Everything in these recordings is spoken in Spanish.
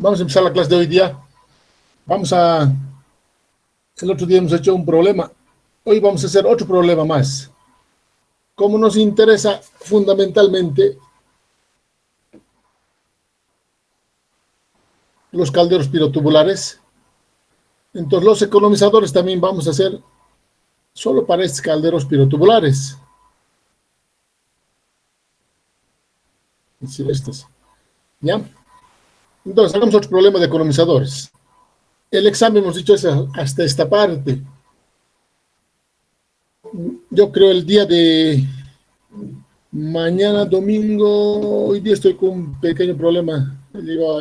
Vamos a empezar la clase de hoy día. El otro día hemos hecho un problema. Hoy vamos a hacer otro problema más. Como nos interesa fundamentalmente los calderos pirotubulares, entonces los economizadores también vamos a hacer solo para estos calderos pirotubulares. Es decir, estos. ¿Ya? Entonces, hagamos otro problema de economizadores. El examen hemos dicho es hasta esta parte. Yo creo el día de mañana, domingo, hoy día estoy con un pequeño problema. Digo,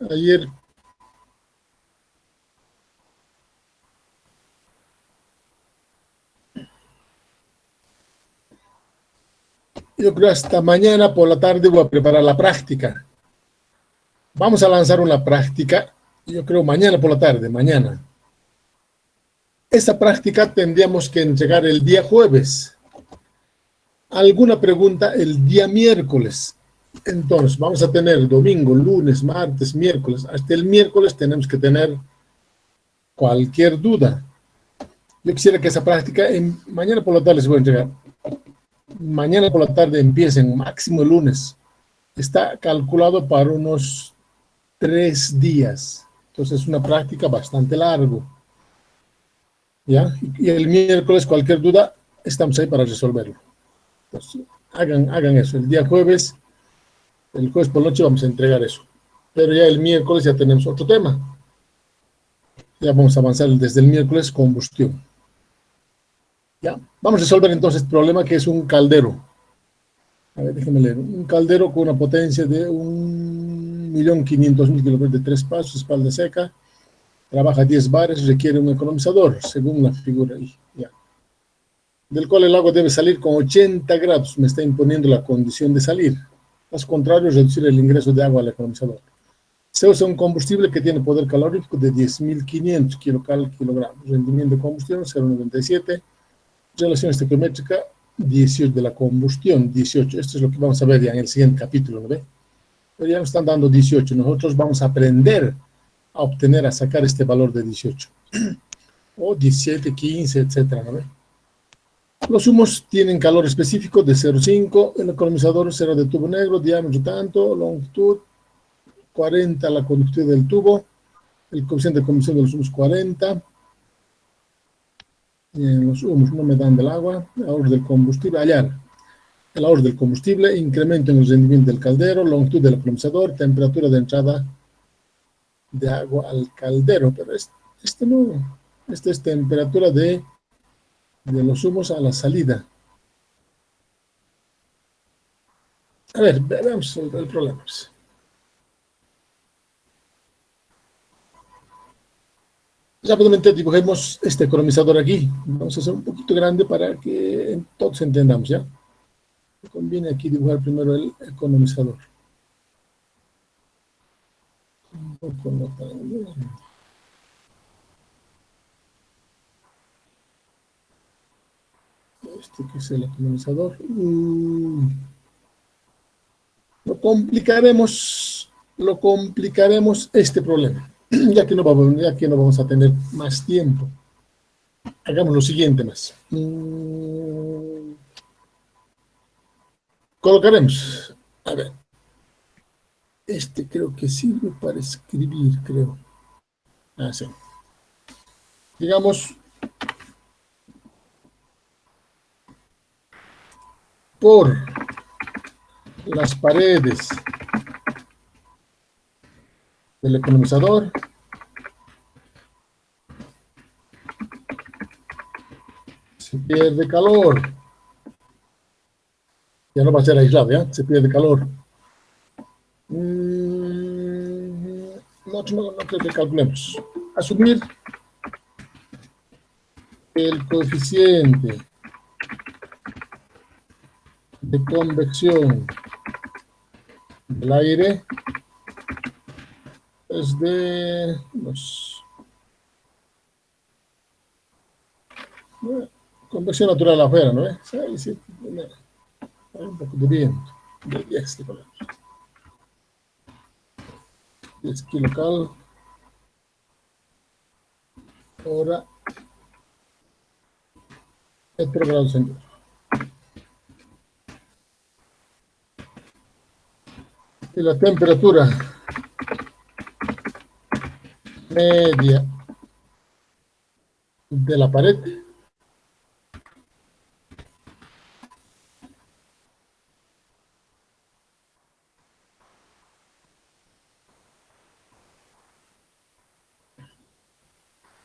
ayer yo creo hasta mañana por la tarde voy a preparar la práctica. Vamos a lanzar una práctica, yo creo mañana por la tarde, mañana. Esa práctica tendríamos que entregar el día jueves. Alguna pregunta el día miércoles. Entonces, vamos a tener domingo, lunes, martes, miércoles. Hasta el miércoles tenemos que tener cualquier duda. Yo quisiera que esa práctica mañana por la tarde se voy a entregar. Mañana por la tarde empiecen, máximo el lunes. Está calculado para unos 3 días. Entonces es una práctica bastante largo. ¿Ya? Y el miércoles cualquier duda, estamos ahí para resolverlo. Entonces, hagan eso. El día jueves, el jueves por la noche vamos a entregar eso. Pero ya el miércoles ya tenemos otro tema. Ya vamos a avanzar desde el miércoles combustión. ¿Ya? Vamos a resolver entonces el problema que es un caldero. A ver, déjenme leer. Un caldero con una potencia de 1.500.000 kilómetros de 3 pasos, espalda seca, trabaja 10 bares, requiere un economizador, según la figura ahí. Ya. Del cual el agua debe salir con 80 grados. Me está imponiendo la condición de salir. Caso contrario, reducir el ingreso de agua al economizador. Se usa un combustible que tiene poder calorífico de 10.500 kilogramos. Rendimiento de combustión 0,97. Relación estequiométrica 18 de la combustión, 18. Esto es lo que vamos a ver ya en el siguiente capítulo, ¿no ve? Pero ya nos están dando 18. Nosotros vamos a aprender a obtener, a sacar este valor de 18. O 17, 15, etcétera, ¿no ve? Los humos tienen calor específico de 0,5. El economizador será de tubo negro, diámetro tanto, longitud 40 la conductividad del tubo. El coeficiente de combustión de los humos 40. Los humos no me dan del agua, ahorro del combustible, hallar el ahorro del combustible, incremento en el rendimiento del caldero, longitud del economizador, temperatura de entrada de agua al caldero, pero este no, esta es temperatura de los humos a la salida. A ver, veamos el problema. Rápidamente dibujemos este economizador aquí. Vamos a hacer un poquito grande para que todos entendamos, ¿ya? Me conviene aquí dibujar primero el economizador. Un poco no tan bien. Este que es el economizador. Lo complicaremos este problema, ya que no vamos a tener más tiempo. Hagamos lo siguiente más. Colocaremos, a ver, este creo que sirve para escribir, creo. Sí. Digamos, por las paredes del economizador se pierde calor. Ya no va a ser aislado, ¿ya? Se pierde calor. No creo que calculemos. Asumir el coeficiente de convección del aire es de convección natural afuera, ¿no? Sí, hay un poco de viento, de 10 de color. 10 kilocal, hora, metro grados centígrados. Y la temperatura media de la pared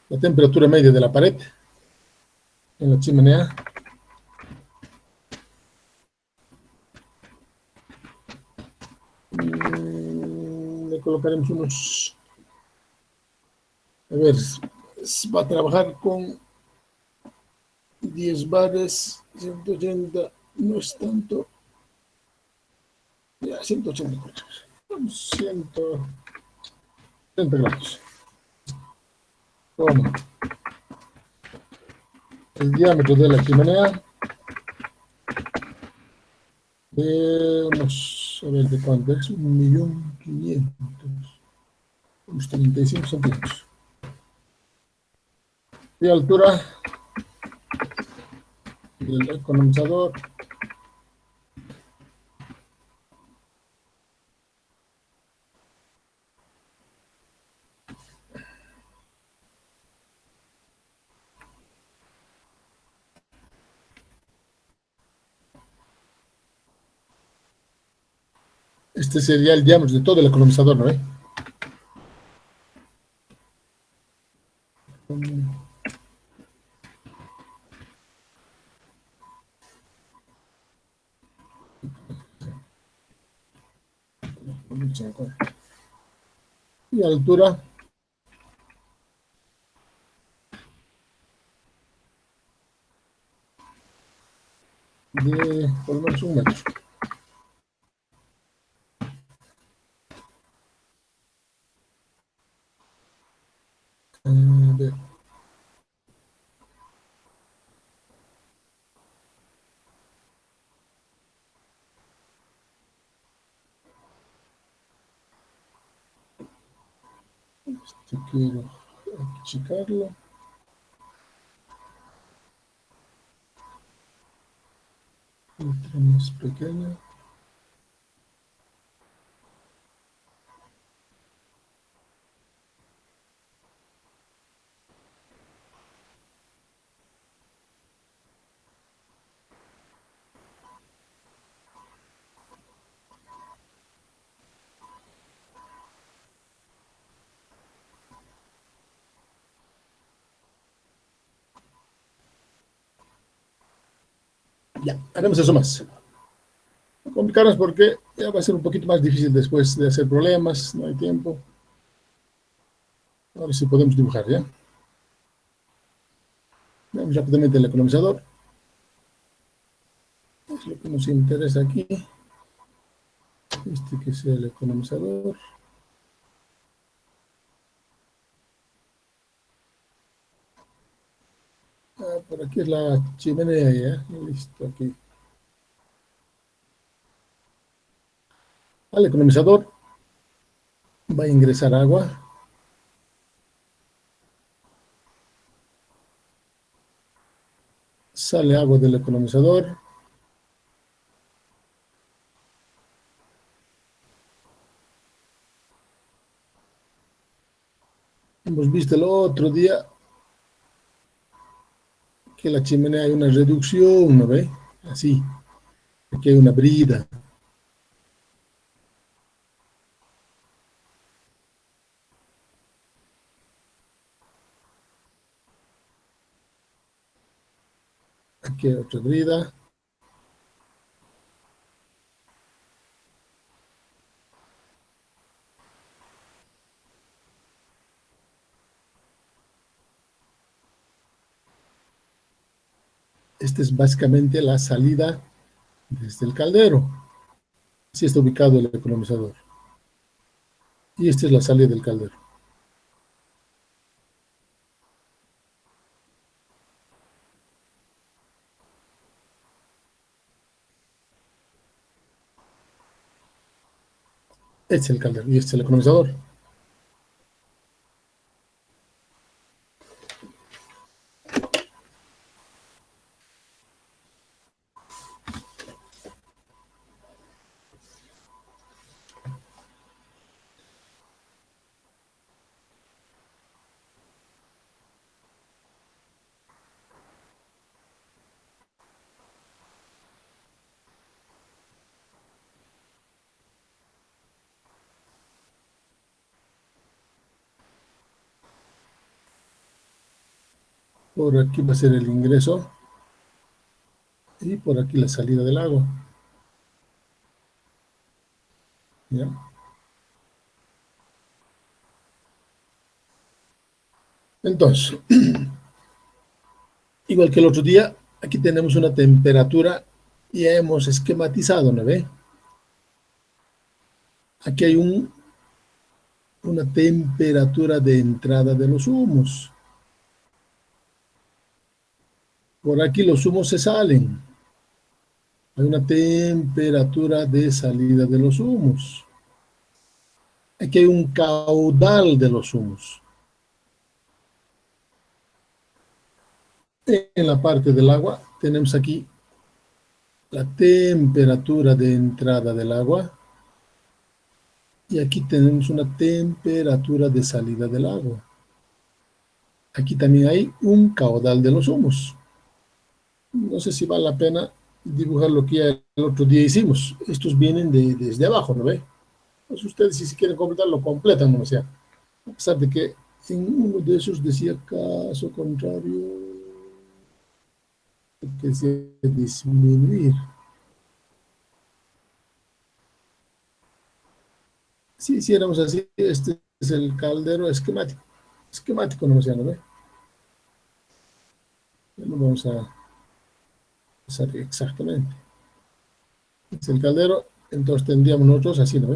la temperatura media de la pared en la chimenea le colocaremos unos, a ver, va a trabajar con 10 bares, 180, no es tanto, ya 180 grados, 130 grados. Toma. El diámetro de la chimenea, vamos a ver de cuánto es, 1.500.000, unos 35 centímetros. Y altura del economizador, este sería el diámetro de todo el economizador, ¿no? Y altura de por lo menos 1 metro. A ver. Esto quiero achicarlo. Otra más pequeña. Ya, haremos eso más. No complicarnos porque ya va a ser un poquito más difícil después de hacer problemas, no hay tiempo. Ahora sí podemos dibujar, ¿ya? Veamos rápidamente el economizador. Es lo que nos interesa aquí. Este que sea el economizador. Por aquí es la chimenea, ya. Listo, aquí. Al economizador va a ingresar agua. Sale agua del economizador. Hemos visto el otro día que la chimenea hay una reducción, ¿no ve? Así, aquí hay una brida. Aquí hay otra brida. Esta es básicamente la salida desde el caldero. Así está ubicado el economizador. Y esta es la salida del caldero. Este es el caldero y este es el economizador. Por aquí va a ser el ingreso y por aquí la salida del agua. ¿Ya? Entonces, igual que el otro día, aquí tenemos una temperatura y ya hemos esquematizado, ¿no ve? Aquí hay una temperatura de entrada de los humos. Por aquí los humos se salen. Hay una temperatura de salida de los humos. Aquí hay un caudal de los humos. En la parte del agua tenemos aquí la temperatura de entrada del agua y aquí tenemos una temperatura de salida del agua. Aquí también hay un caudal de los humos. No sé si vale la pena dibujar lo que ya el otro día hicimos. Estos vienen desde abajo, ¿no ve? Pues ustedes si quieren completar, lo completan, ¿no? O sea, a pesar de que en uno de esos decía caso contrario, que decía disminuir. Si hiciéramos así, este es el caldero esquemático. Esquemático, no se llama, ¿no? Ya lo vamos a hacer exactamente. Este es el caldero, entonces tendríamos nosotros así, ¿no?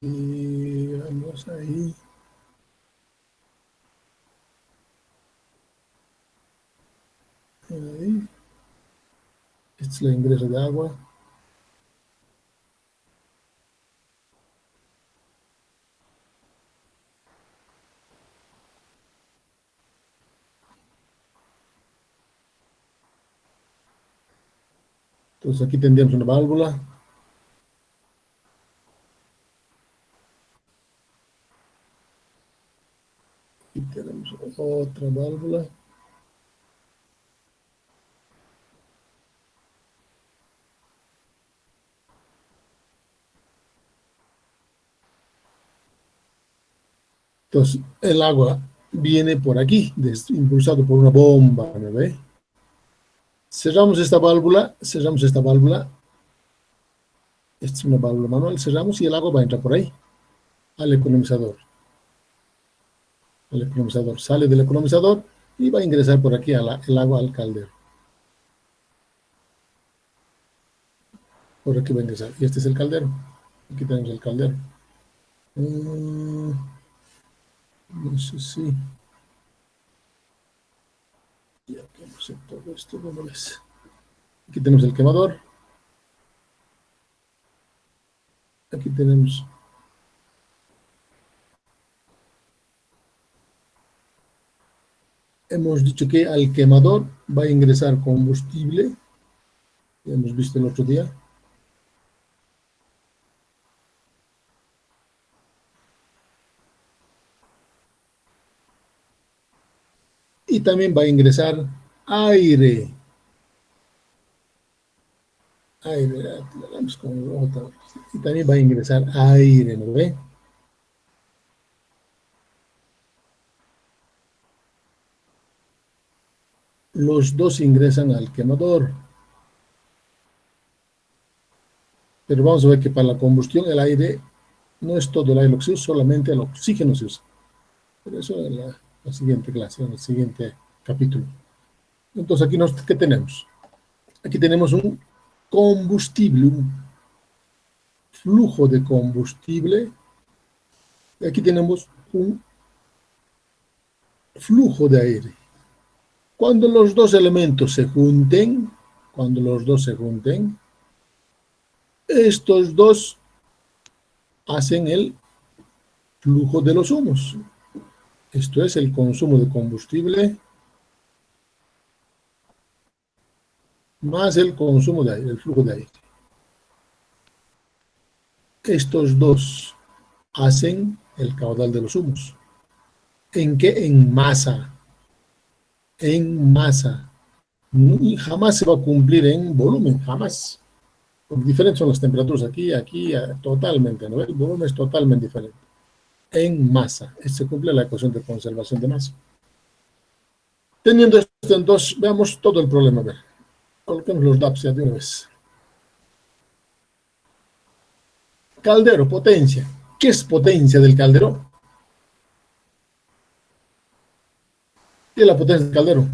Y vamos ahí. Ahí. Este es el ingreso de agua. Entonces aquí tendríamos una válvula. Aquí tenemos otra válvula. Entonces el agua viene por aquí, impulsado por una bomba, ¿me ve? Cerramos esta válvula, esta es una válvula manual, cerramos y el agua va a entrar por ahí, al economizador. El economizador sale del economizador y va a ingresar por aquí el agua al caldero. Por aquí va a ingresar. Y este es el caldero. Aquí tenemos el caldero. No sé si... Ya que no sé todo esto, ¿cómo es? Aquí tenemos el quemador. Aquí tenemos... Hemos dicho que al quemador va a ingresar combustible. Ya hemos visto el otro día. Y también va a ingresar aire. Aire, vamos con otra. Y también va a ingresar aire, ¿no ve? Los dos ingresan al quemador. Pero vamos a ver que para la combustión el aire no es todo el aire lo que se usa, solamente el oxígeno se usa. Pero eso en la siguiente clase, en el siguiente capítulo. Entonces aquí ¿qué tenemos? Aquí tenemos un combustible, un flujo de combustible. Y aquí tenemos un flujo de aire. Cuando los dos elementos se junten, estos dos hacen el flujo de los humos. Esto es el consumo de combustible más el consumo de aire, el flujo de aire. Estos dos hacen el caudal de los humos. ¿En qué? En masa. En masa. Y jamás se va a cumplir en volumen, jamás. Porque diferentes son las temperaturas aquí, totalmente, ¿no? El volumen es totalmente diferente. en masa. Se cumple la ecuación de conservación de masa. Teniendo esto, entonces, veamos todo el problema. A ver, coloquemos los datos ya de una vez. Caldero, potencia. ¿Qué es potencia del caldero? ¿Qué es la potencia del caldero?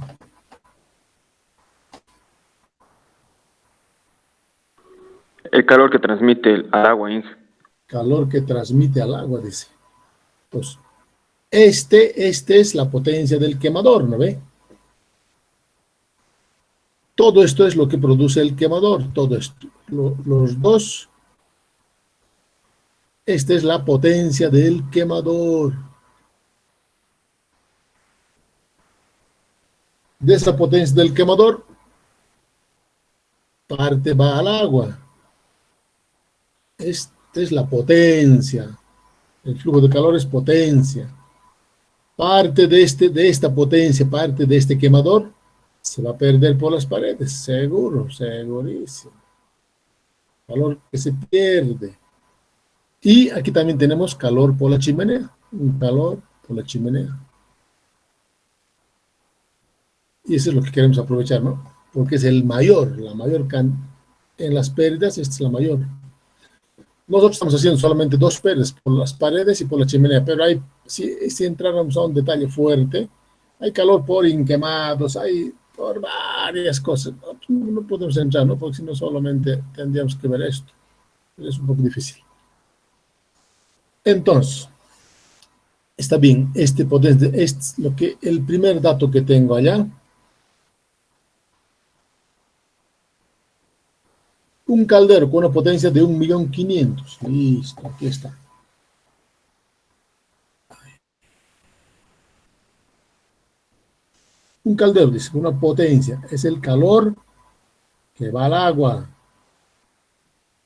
El calor que transmite al agua, Inge. Calor que transmite al agua, dice. Pues, este es la potencia del quemador, ¿no ve? Todo esto es lo que produce el quemador, todo esto. Los dos, esta es la potencia del quemador. De esa potencia del quemador, parte va al agua. Esta es la potencia. El flujo de calor es potencia. Parte de esta potencia, parte de este quemador, se va a perder por las paredes, seguro, segurísimo. Calor que se pierde. Y aquí también tenemos calor por la chimenea, un calor por la chimenea. Y eso es lo que queremos aprovechar, ¿no? Porque es el mayor, la mayor en las pérdidas, esta es la mayor. Nosotros estamos haciendo solamente dos pérdidas, por las paredes y por la chimenea, pero hay, si entráramos a un detalle fuerte, hay calor por inquemados, hay por varias cosas. No podemos entrar, ¿no? Porque si no solamente tendríamos que ver esto. Es un poco difícil. Entonces, está bien, este es lo que, el primer dato que tengo allá. Un caldero con una potencia de 1.500.000. Listo, aquí está. Un caldero, dice, una potencia, es el calor que va al agua.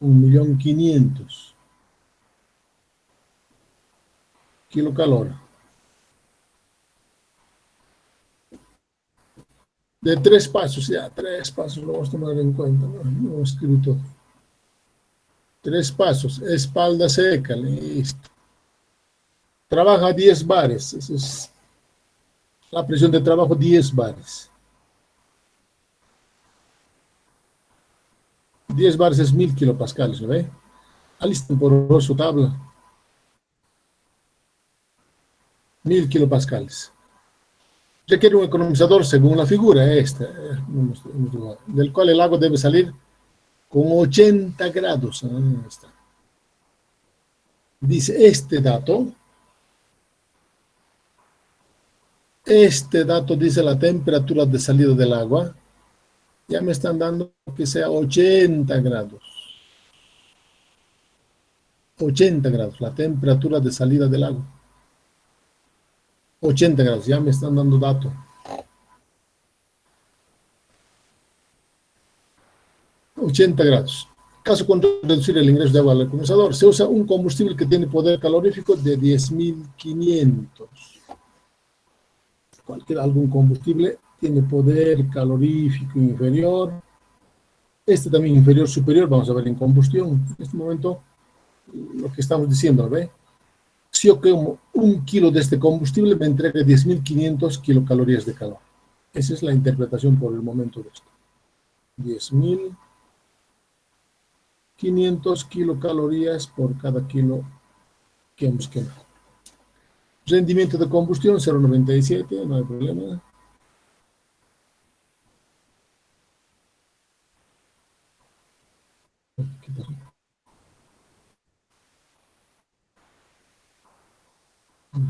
1.500.000 kilocalor. De 3 pasos, ya, 3 pasos lo vamos a tomar en cuenta. No he escrito. 3 pasos, espalda seca, listo. Trabaja 10 bares, esa es la presión de trabajo, 10 bares. 10 bares es 1.000 kilopascales, ¿lo ve? Alisten por su tabla. 1.000 kilopascales. Requiere un economizador según la figura esta, del cual el agua debe salir con 80 grados. Está. Dice este dato dice la temperatura de salida del agua. Ya me están dando que sea 80 grados. 80 grados, la temperatura de salida del agua. 80 grados, ya me están dando dato. 80 grados. Caso contrario, reducir el ingreso de agua al condensador. Se usa un combustible que tiene poder calorífico de 10.500. Algún combustible tiene poder calorífico inferior. Este también inferior, superior, vamos a ver en combustión. En este momento, lo que estamos diciendo, ¿ve? Si yo quemo 1 kilo de este combustible, me entrega 10.500 kilocalorías de calor. Esa es la interpretación por el momento de esto. 10.500 kilocalorías por cada kilo que hemos quemado. Rendimiento de combustión 0.97, no hay problema.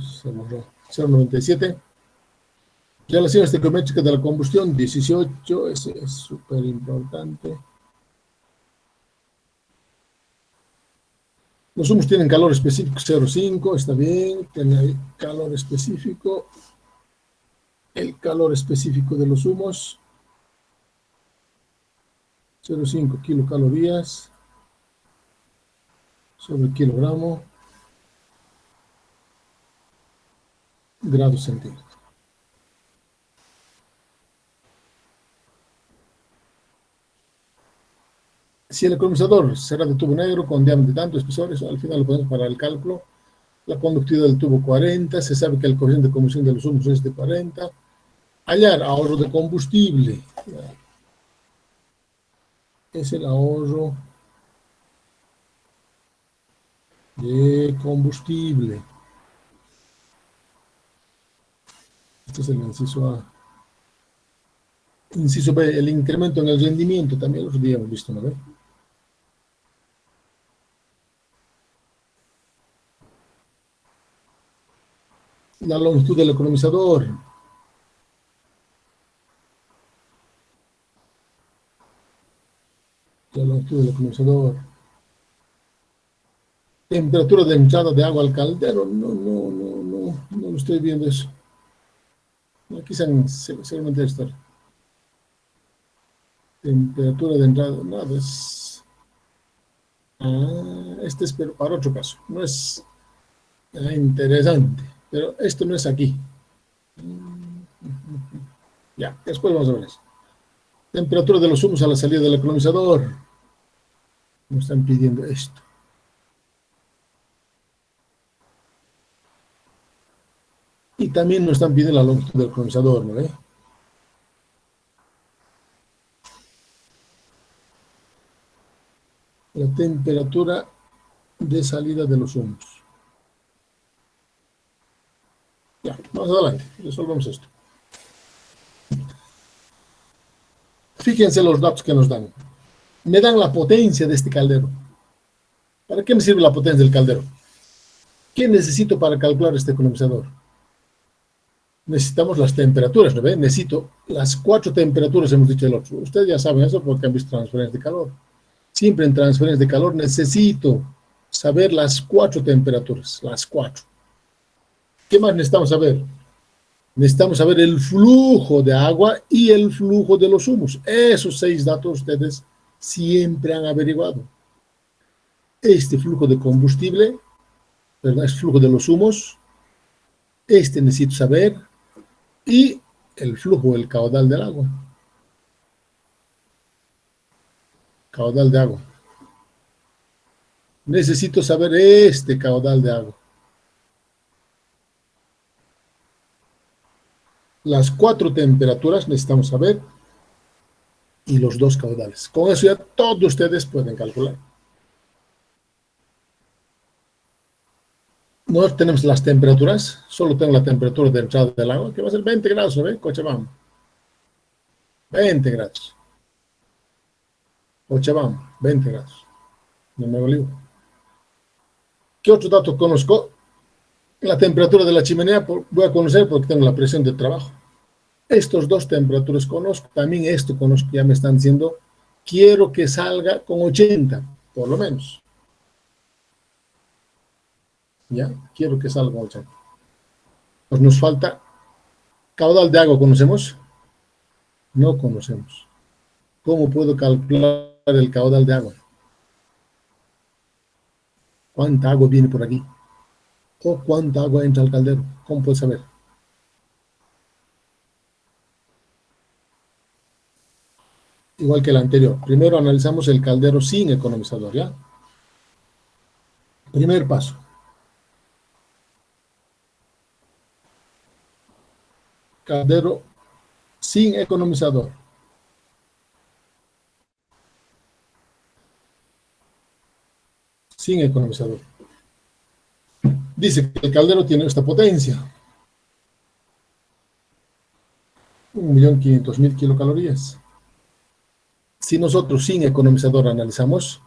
Se borró. 0.97. Relación estequiométrica de la combustión 18, ese es súper importante. Los humos tienen calor específico 0.5, está bien, tiene calor específico. El calor específico de los humos 0.5 kilocalorías sobre kilogramo grados centígrados. Si el economizador será de tubo negro con diámetro de tanto espesor, eso al final lo podemos para el cálculo. La conductividad del tubo 40, se sabe que el coeficiente de combustión de los humos es de 40. Hallar ahorro de combustible. Es el ahorro de combustible. Este es el inciso A. Inciso B, el incremento en el rendimiento, también lo habíamos visto, ¿no? La longitud del economizador. La longitud del economizador. Temperatura de entrada de agua al caldero. No lo estoy viendo eso. Aquí seguramente está. Temperatura de entrada, nada, es... este es pero para otro caso. No es interesante, pero esto no es aquí. Ya, después vamos a ver eso. Temperatura de los humos a la salida del economizador. Nos están pidiendo esto. Y también nos están pidiendo la longitud del economizador, ¿no ve? La temperatura de salida de los humos. Ya, vamos adelante, resolvemos esto. Fíjense los datos que nos dan. Me dan la potencia de este caldero. ¿Para qué me sirve la potencia del caldero? ¿Qué necesito para calcular este economizador? Necesitamos las temperaturas, ¿no ven? Necesito las 4 temperaturas, hemos dicho el otro. Ustedes ya saben eso porque han visto transferencias de calor. Siempre en transferencias de calor necesito saber las 4 temperaturas, las 4. ¿Qué más necesitamos saber? Necesitamos saber el flujo de agua y el flujo de los humos. Esos 6 datos ustedes siempre han averiguado. Este flujo de combustible, ¿verdad? Es flujo de los humos. Este necesito saber. Y el flujo, el caudal del agua. Caudal de agua. Necesito saber este caudal de agua. Las 4 temperaturas necesitamos saber y los 2 caudales. Con eso ya todos ustedes pueden calcular. No tenemos las temperaturas, solo tengo la temperatura de entrada del agua, que va a ser 20 grados, ¿no ve? Cochabamba. 20 grados. Cochabamba, 20 grados. No me volvió. ¿Qué otro dato conozco? La temperatura de la chimenea voy a conocer porque tengo la presión de trabajo. Estos 2 temperaturas conozco. También esto conozco, ya me están diciendo, quiero que salga con 80, por lo menos. Ya, quiero que salga con 80. Pues nos falta caudal de agua, ¿conocemos? No conocemos. ¿Cómo puedo calcular el caudal de agua? ¿Cuánta agua viene por aquí? ¿O cuánta agua entra al caldero? ¿Cómo puedo saber? Igual que el anterior. Primero analizamos el caldero sin economizador, ¿ya? Primer paso. Caldero sin economizador. Sin economizador. Dice que el caldero tiene esta potencia. 1.500.000 kilocalorías. Si nosotros sin economizador analizamos,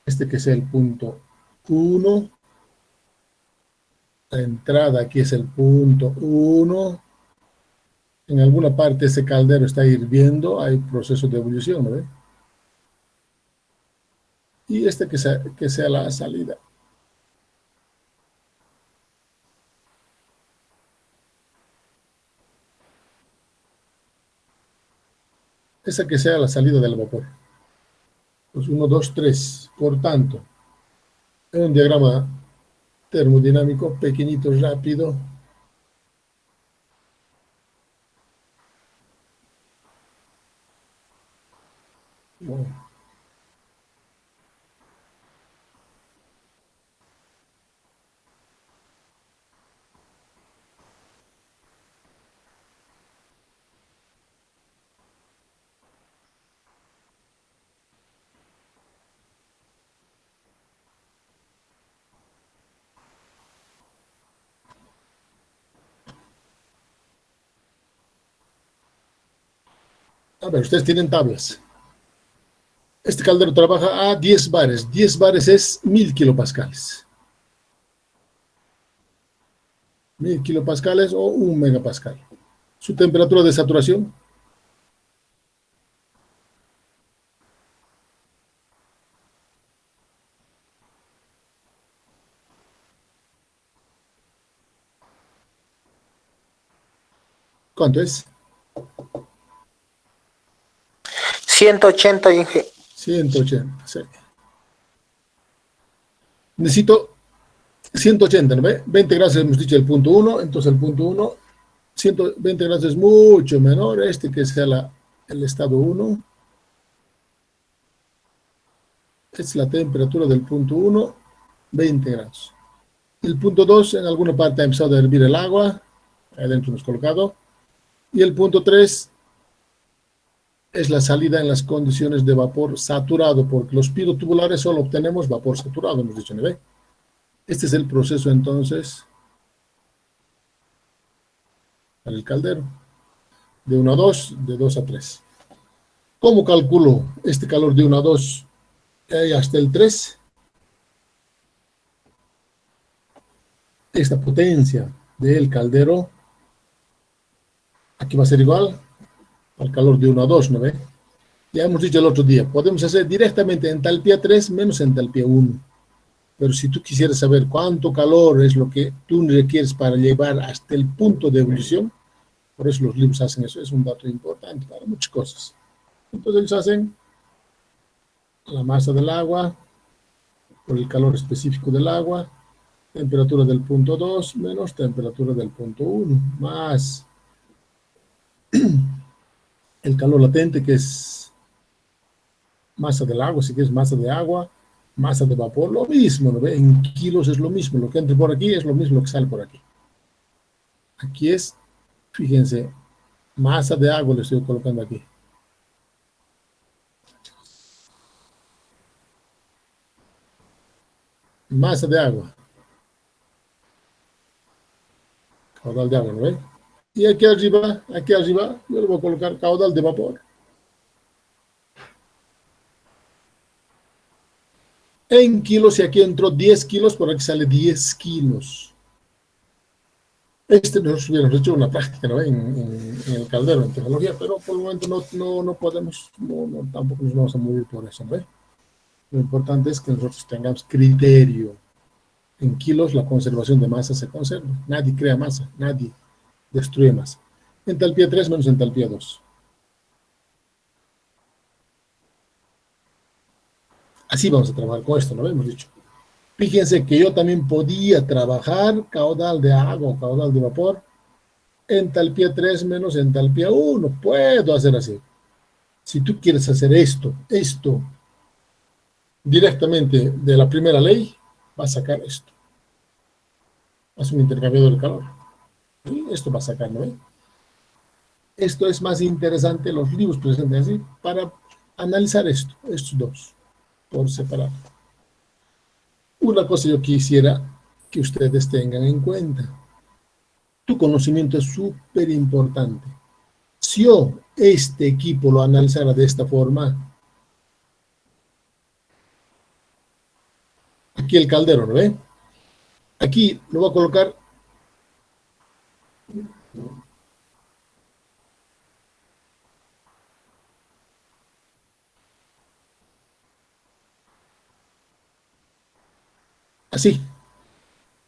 este que es el punto 1, la entrada aquí es el punto 1, en alguna parte ese caldero está hirviendo, hay proceso de ebullición, ¿no ve? Y este que sea la salida. Esa que sea la salida del vapor. Pues 1, 2, 3. Por tanto, en un diagrama termodinámico pequeñito, rápido. Bueno, A ver, ustedes tienen tablas. Este caldero trabaja a 10 bares. 10 bares es 1000 kilopascales. 1000 kilopascales o 1 megapascal. Su temperatura de saturación. ¿Cuánto es? 180, Inge. 180, sí. Necesito 180, ¿no ve? 20 grados hemos dicho el punto 1, entonces el punto 1, 120 grados es mucho menor, que sea el estado 1. Es la temperatura del punto 1, 20 grados. El punto 2, en alguna parte ha empezado a hervir el agua, ahí adentro hemos colocado. Y el punto 3 es la salida en las condiciones de vapor saturado, porque los pirotubulares solo obtenemos vapor saturado, hemos dicho, ¿no ve? Este es el proceso entonces para el caldero, de 1 a 2, de 2 a 3. ¿Cómo calculo este calor de 1 a 2 hasta el 3? Esta potencia del caldero, aquí va a ser igual al calor de 1 a 2, ¿no ve? Ya hemos dicho el otro día, podemos hacer directamente entalpía 3 menos entalpía 1. Pero si tú quisieras saber cuánto calor es lo que tú requieres para llevar hasta el punto de ebullición, por eso los libros hacen eso, es un dato importante para muchas cosas. Entonces ellos hacen la masa del agua por el calor específico del agua, temperatura del punto 2 menos temperatura del punto 1, más el calor latente, que es masa del agua, si quieres masa de agua, masa de vapor, lo mismo, ¿no ve? En kilos es lo mismo, lo que entra por aquí es lo mismo que sale por aquí. Aquí es, fíjense, masa de agua le estoy colocando aquí. Masa de agua. Caudal de agua, ¿no ve? Y aquí arriba, yo le voy a colocar caudal de vapor. En kilos, y aquí entró 10 kilos, por aquí sale 10 kilos. Nosotros hubiéramos hecho una práctica, ¿no? en el caldero, en tecnología, pero por el momento no podemos, tampoco nos vamos a morir por eso, ¿no? Lo importante es que nosotros tengamos criterio. En kilos la conservación de masa se conserva. Nadie crea masa, nadie destruye masa. Entalpía 3 menos entalpía 2. Así vamos a trabajar con esto, ¿no? Hemos dicho. Fíjense que yo también podía trabajar caudal de agua o caudal de vapor, entalpía 3 menos entalpía 1. Puedo hacer así. Si tú quieres hacer esto directamente de la primera ley, vas a sacar esto. Haz un intercambiador de calor. Y esto va a sacar, ¿no? Esto es más interesante, los libros presentan así, para analizar estos dos, por separado. Una cosa yo quisiera que ustedes tengan en cuenta. Tu conocimiento es súper importante. Si yo este equipo lo analizara de esta forma, aquí el caldero, ¿no ve? Aquí lo voy a colocar así.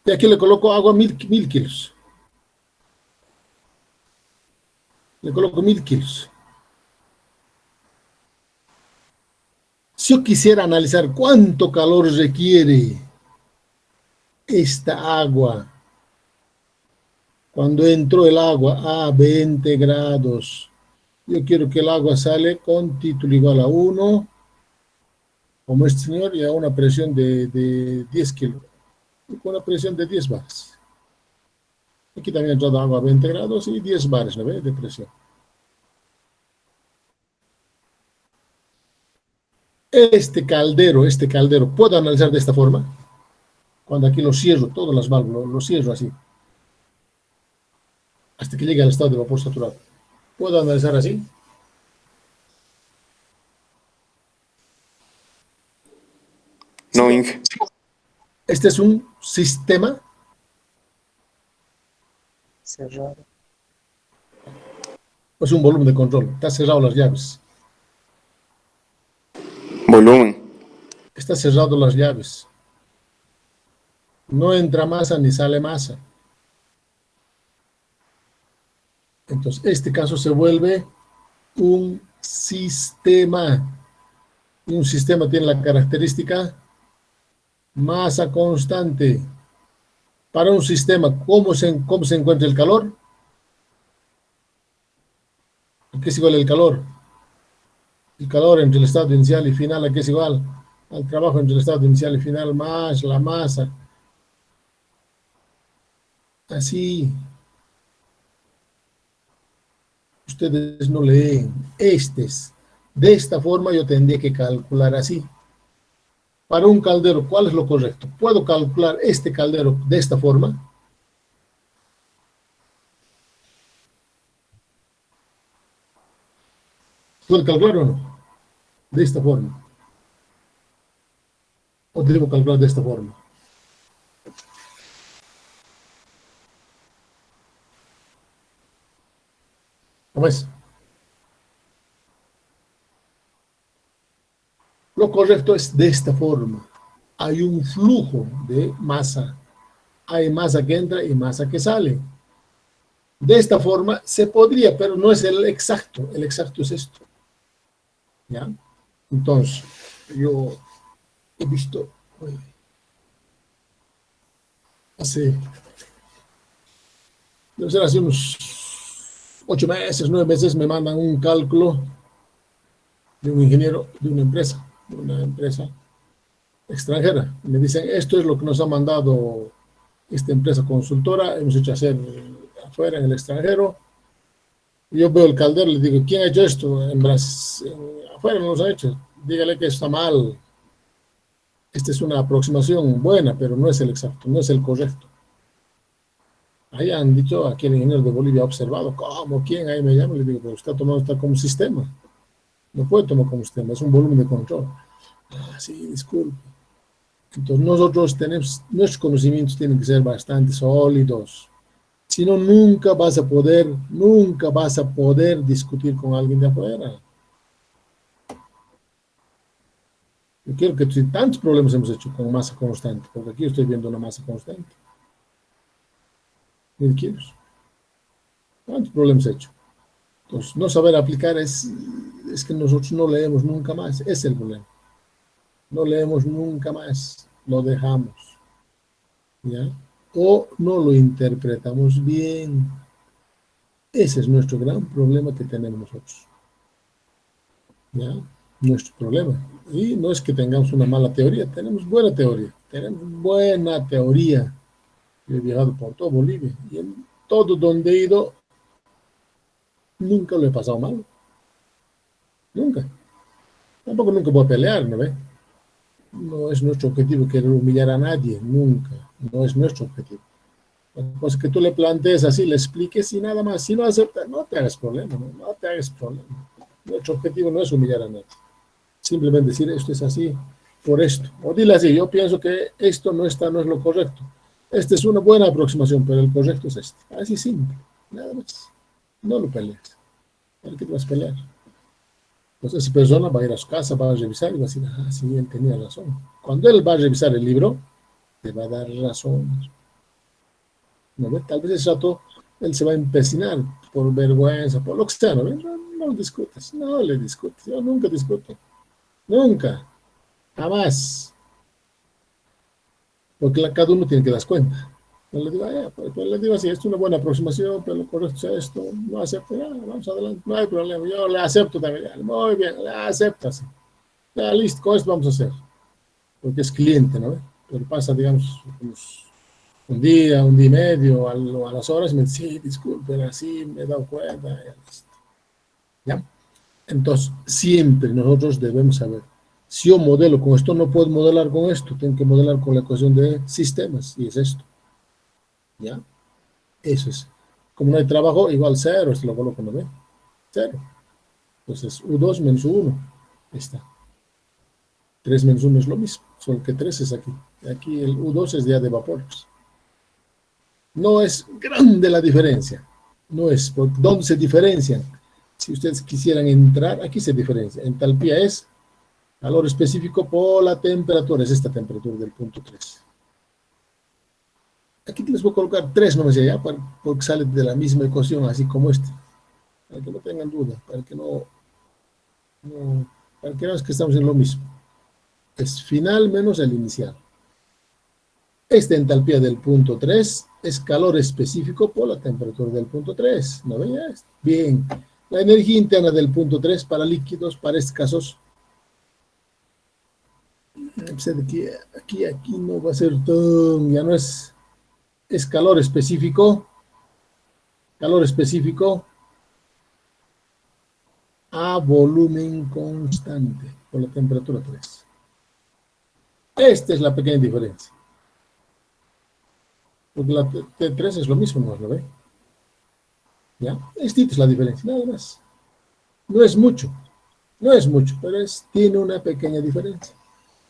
Y aquí le coloco agua 1000 kilos. Le coloco 1000 kilos. Si yo quisiera analizar cuánto calor requiere esta agua, cuando entró el agua a 20 grados, yo quiero que el agua sale con título igual a 1, como este señor, y a una presión de 10 kilos, y con una presión de 10 bares. Aquí también ha entrado agua a 20 grados y 10 bares, ¿no ve? De presión. Este caldero, ¿puedo analizar de esta forma? Cuando aquí lo cierro, todas las válvulas, lo cierro así, hasta que llegue al estado de vapor saturado. ¿Puedo analizar así? Inge. Este es un sistema cerrado. o es un volumen de control. Está cerrado las llaves. Volumen. Está cerrado las llaves. No entra masa ni sale masa. Entonces, este caso se vuelve un sistema. Y un sistema tiene la característica masa constante. Para un sistema, ¿cómo se encuentra el calor? ¿A qué es igual el calor? El calor entre el estado inicial y final, ¿a qué es igual? Al trabajo entre el estado inicial y final más la masa. Así. Ustedes no leen. De esta forma yo tendría que calcular así. Para un caldero, ¿cuál es lo correcto? ¿Puedo calcular este caldero de esta forma? ¿Puedo calcular o no? De esta forma. ¿O debo calcular de esta forma? ¿Cómo es? Lo correcto es de esta forma. Hay un flujo de masa. Hay masa que entra y masa que sale. De esta forma se podría, pero no es el exacto. El exacto es esto. ¿Ya? Entonces, yo he visto hace unos 8 meses, 9 meses me mandan un cálculo de un ingeniero de una empresa extranjera. Me dicen, esto es lo que nos ha mandado esta empresa consultora, hemos hecho hacer afuera en el extranjero. Yo veo el caldero y le digo, ¿quién ha hecho esto? Afuera no lo ha hecho. Dígale que está mal. Esta es una aproximación buena, pero no es el exacto, no es el correcto. Ahí han dicho, aquí el ingeniero de Bolivia ha observado, ¿cómo? ¿Quién? Ahí me llama y le digo, pero está tomando esto como sistema. No puede tomar como sistema, es un volumen de control. Ah, sí, disculpe. Entonces nosotros nuestros conocimientos tienen que ser bastante sólidos. Si no, nunca vas a poder discutir con alguien de afuera. Yo quiero que tantos problemas hemos hecho con masa constante, porque aquí estoy viendo una masa constante. 1000 kilos. ¿Cuántos problemas he hecho? Entonces, no saber aplicar es que nosotros no leemos nunca más. Ese es el problema. No leemos nunca más. Lo dejamos. ¿Ya? O no lo interpretamos bien. Ese es nuestro gran problema que tenemos nosotros. ¿Ya? Nuestro problema. Y no es que tengamos una mala teoría, tenemos buena teoría. Yo he viajado por todo Bolivia y en todo donde he ido nunca lo he pasado mal. Nunca. Tampoco nunca voy a pelear, ¿no ve? No es nuestro objetivo querer humillar a nadie, nunca. No es nuestro objetivo. La cosa que tú le plantees así, le expliques y nada más. Si no acepta, no te hagas problema, no te hagas problema. Nuestro objetivo no es humillar a nadie. Simplemente decir esto es así por esto. O dile así, yo pienso que esto no es lo correcto. Esta es una buena aproximación, pero el correcto es este. Así simple, nada más. No lo pelees. ¿Para qué te vas a pelear? Entonces esa persona va a ir a su casa, va a revisar y va a decir, ah, sí, él tenía razón. Cuando él va a revisar el libro, te va a dar razón. ¿No ve? Tal vez ese rato él se va a empecinar por vergüenza, por lo que sea, ¿no ve? No discutes, no le discutes. Yo nunca discuto. Nunca. Jamás. Porque cada uno tiene que darse cuenta. No le digo, pues le digo así, esto es una buena aproximación, pero lo correcto es esto, no acepto, ya, vamos adelante, no hay problema, yo le acepto también, ya, muy bien, le acepto así. Ya, listo, con esto vamos a hacer. Porque es cliente, ¿no? Pero pasa, digamos, un día y medio, a las horas, me dice, sí, disculpen, así me he dado cuenta, ya, listo. ¿Ya? Entonces, siempre nosotros debemos saber, si yo modelo con esto, no puedo modelar con esto, tengo que modelar con la ecuación de sistemas, y es esto. ¿Ya? Eso es. Como no hay trabajo, igual 0, se lo coloco, ¿no ve? 0. Entonces, U2 menos U1, ahí está. 3 menos 1 es lo mismo, solo que 3 es aquí. Aquí el U2 es ya de vapores. No es grande la diferencia. No es. ¿Dónde se diferencian? Si ustedes quisieran entrar, aquí se diferencia. Entalpía es calor específico por la temperatura. Es esta temperatura del punto 3. Aquí les voy a colocar 3 nomás allá, porque sale de la misma ecuación, así como este. Para que no tengan duda, para que para que no es que estamos en lo mismo. Es final menos el inicial. Esta entalpía del punto 3 es calor específico por la temperatura del punto 3. ¿No veías? Bien. La energía interna del punto 3 para líquidos, para estos casos, aquí no va a ser todo, ya no es calor específico a volumen constante por la temperatura 3. Esta es la pequeña diferencia. Porque la T3 es lo mismo, ¿no ve? ¿Ya? Esta es la diferencia, nada más. No es mucho, pero tiene una pequeña diferencia.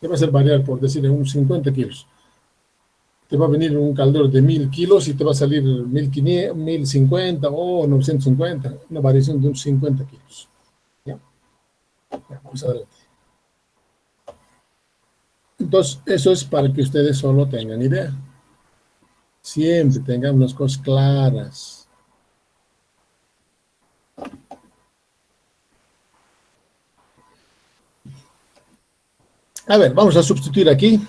Que va a ser variar, por decir, en unos 50 kilos. Te va a venir un caldero de 1000 kilos y te va a salir 1500, 1050 o 950. Una variación de unos 50 kilos. ¿Ya? Vamos adelante. Entonces, eso es para que ustedes solo tengan idea. Siempre tengan unas cosas claras. A ver, vamos a sustituir aquí.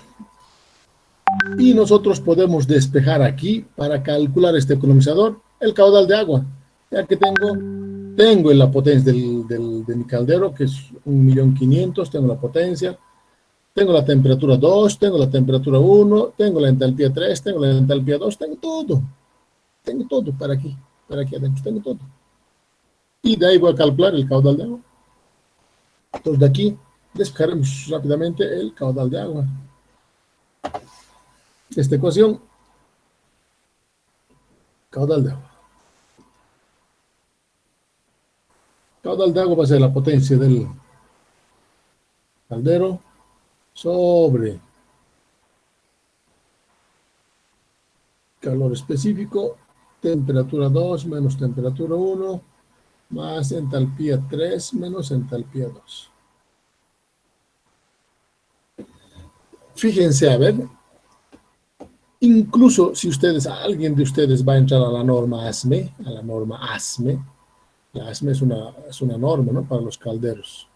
Y nosotros podemos despejar aquí para calcular este economizador el caudal de agua. Ya que tengo la potencia de mi caldero, que es 1.500.000, tengo la potencia. Tengo la temperatura 2, tengo la temperatura 1, tengo la entalpía 3, tengo la entalpía 2, tengo todo. Tengo todo para aquí adentro, tengo todo. Y de ahí voy a calcular el caudal de agua. Entonces de aquí despejaremos rápidamente el caudal de agua. Esta ecuación, caudal de agua. Caudal de agua va a ser la potencia del caldero sobre calor específico, temperatura 2 menos temperatura 1, más entalpía 3 menos entalpía 2. Fíjense, a ver, incluso si alguien de ustedes va a entrar a la norma ASME, la ASME es una norma, ¿no?, para los calderos.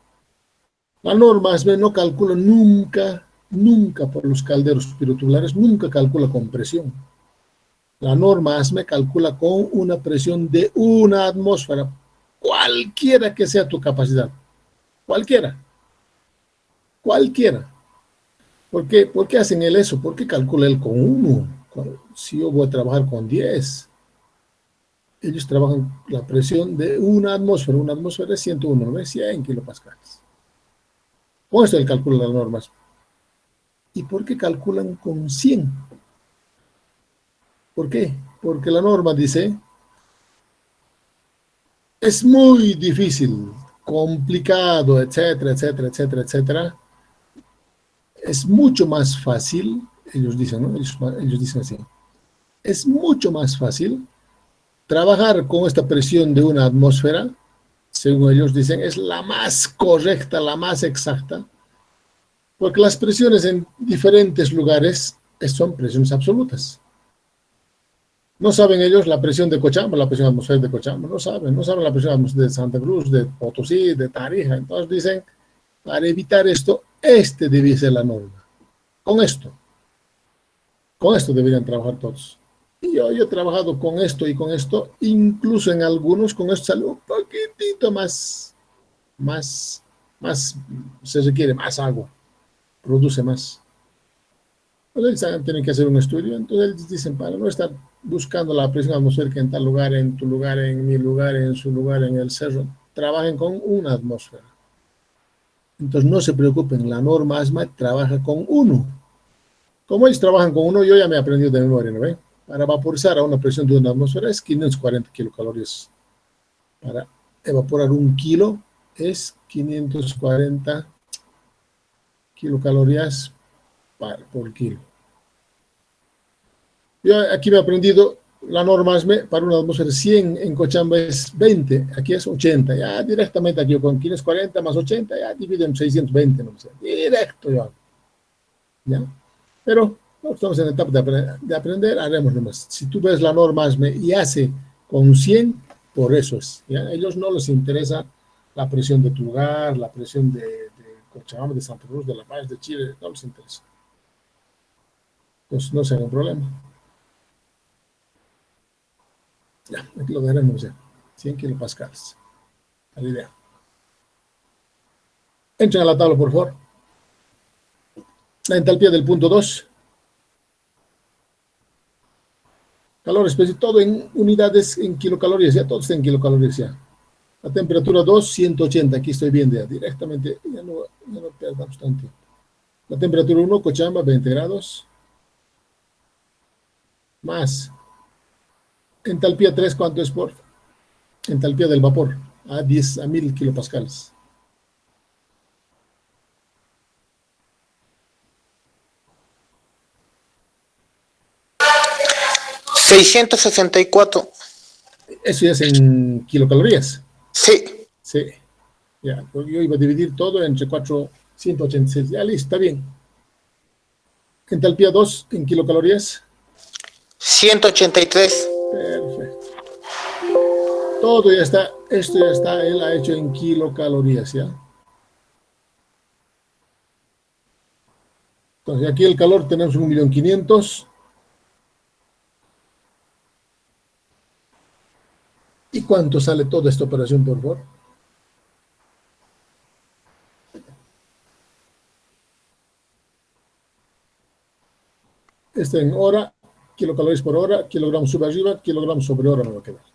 La norma ASME no calcula nunca por los calderos pirotubulares, nunca calcula con presión. La norma ASME calcula con una presión de 1 atmósfera, cualquiera que sea tu capacidad, cualquiera. ¿Por qué hacen eso? ¿Por qué calcula él con 1? Si yo voy a trabajar con 10, ellos trabajan la presión de 1 atmósfera. 1 atmósfera es 101, ¿no? 100 kilopascales. Con esto él calcula las normas. ¿Y por qué calculan con 100? ¿Por qué? Porque la norma dice, es muy difícil, complicado, etcétera, etcétera, etcétera, etcétera. Es mucho más fácil, ellos dicen, ¿no? Ellos dicen así, es mucho más fácil trabajar con esta presión de 1 atmósfera, según ellos dicen, es la más correcta, la más exacta, porque las presiones en diferentes lugares son presiones absolutas. No saben ellos la presión de Cochabamba, la presión atmosférica de Cochabamba, no saben la presión de Santa Cruz, de Potosí, de Tarija. Entonces dicen, para evitar esto, debe ser la norma. Con esto deberían trabajar todos. Y yo he trabajado con esto y con esto, incluso en algunos con esto sale un poquitito más, se requiere más agua, produce más. Entonces tienen que hacer un estudio, entonces ellos dicen, para no estar buscando la presión atmosférica en tal lugar, en tu lugar, en mi lugar, en su lugar, en el cerro, trabajen con 1 atmósfera. Entonces no se preocupen, la norma ASME trabaja con 1. Como ellos trabajan con 1, yo ya me he aprendido de memoria, ¿no ven? Para vaporizar a una presión de 1 atmósfera es 540 kilocalorías. Para evaporar 1 kilo es 540 kilocalorías por kilo. Yo aquí me he aprendido la norma ASME para una atmósfera 100, en Cochabamba es 20, aquí es 80, ya directamente aquí con 540 más 80, ya divido en 620, no sé, directo yo hago, ¿ya? Pero no, estamos en la etapa de aprender, haremos nomás. Si tú ves la norma ASME y hace con 100, por eso es, ¿ya? A ellos no les interesa la presión de tu lugar, la presión de Cochabamba, de Santa Cruz, de La Paz, de Chile, no les interesa. Entonces no será un problema. Ya, aquí lo dejaremos ya. 100 kilopascales. A la idea. Entren a la tabla, por favor. La entalpía del punto 2. Calor específico, todo en unidades, en kilocalorías, ya todo está en kilocalorías ya. La temperatura 2, 180, aquí estoy viendo ya, directamente, ya no perdamos tanto tiempo. La temperatura 1, Cochabamba, 20 grados. Más. Entalpía 3, ¿cuánto es por? Entalpía del vapor, a 1000 kilopascales. $664. Eso ya es en kilocalorías. Sí. Sí. Ya, porque yo iba a dividir todo entre 486. Ya, listo, está bien. Entalpía 2 en kilocalorías. 183. Perfecto. Todo ya está, esto ya está, él ha hecho en kilocalorías, ¿ya? Entonces, aquí el calor tenemos 1.500.000. ¿Y cuánto sale toda esta operación, por favor? Este en hora, kilocalorías por hora, kilogramos sobre arriba, kilogramos sobre hora me va a quedar.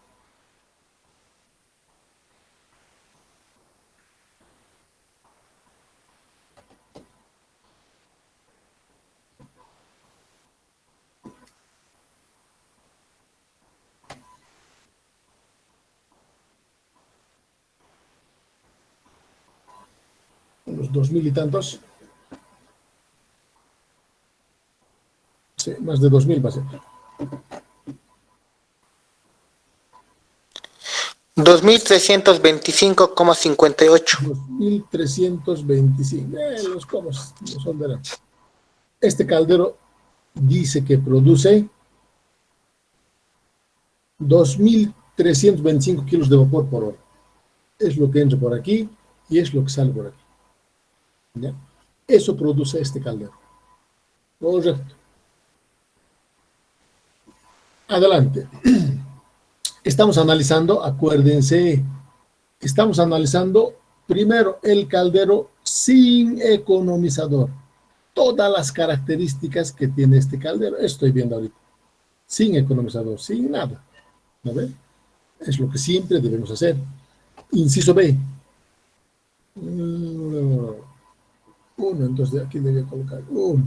Unos 2.000 y tantos. Sí, más de 2.000 va a ser. 2.325,58. 2.325. Los comos no son de nada. Este caldero dice que produce 2.325 kilos de vapor por hora. Es lo que entra por aquí y es lo que sale por aquí. ¿Ya? Eso produce este caldero. Correcto. Adelante. Estamos analizando, acuérdense, estamos analizando primero el caldero sin economizador. Todas las características que tiene este caldero, estoy viendo ahorita. Sin economizador, sin nada. ¿No ve? Es lo que siempre debemos hacer. Inciso B. Uno, entonces aquí debe colocar uno.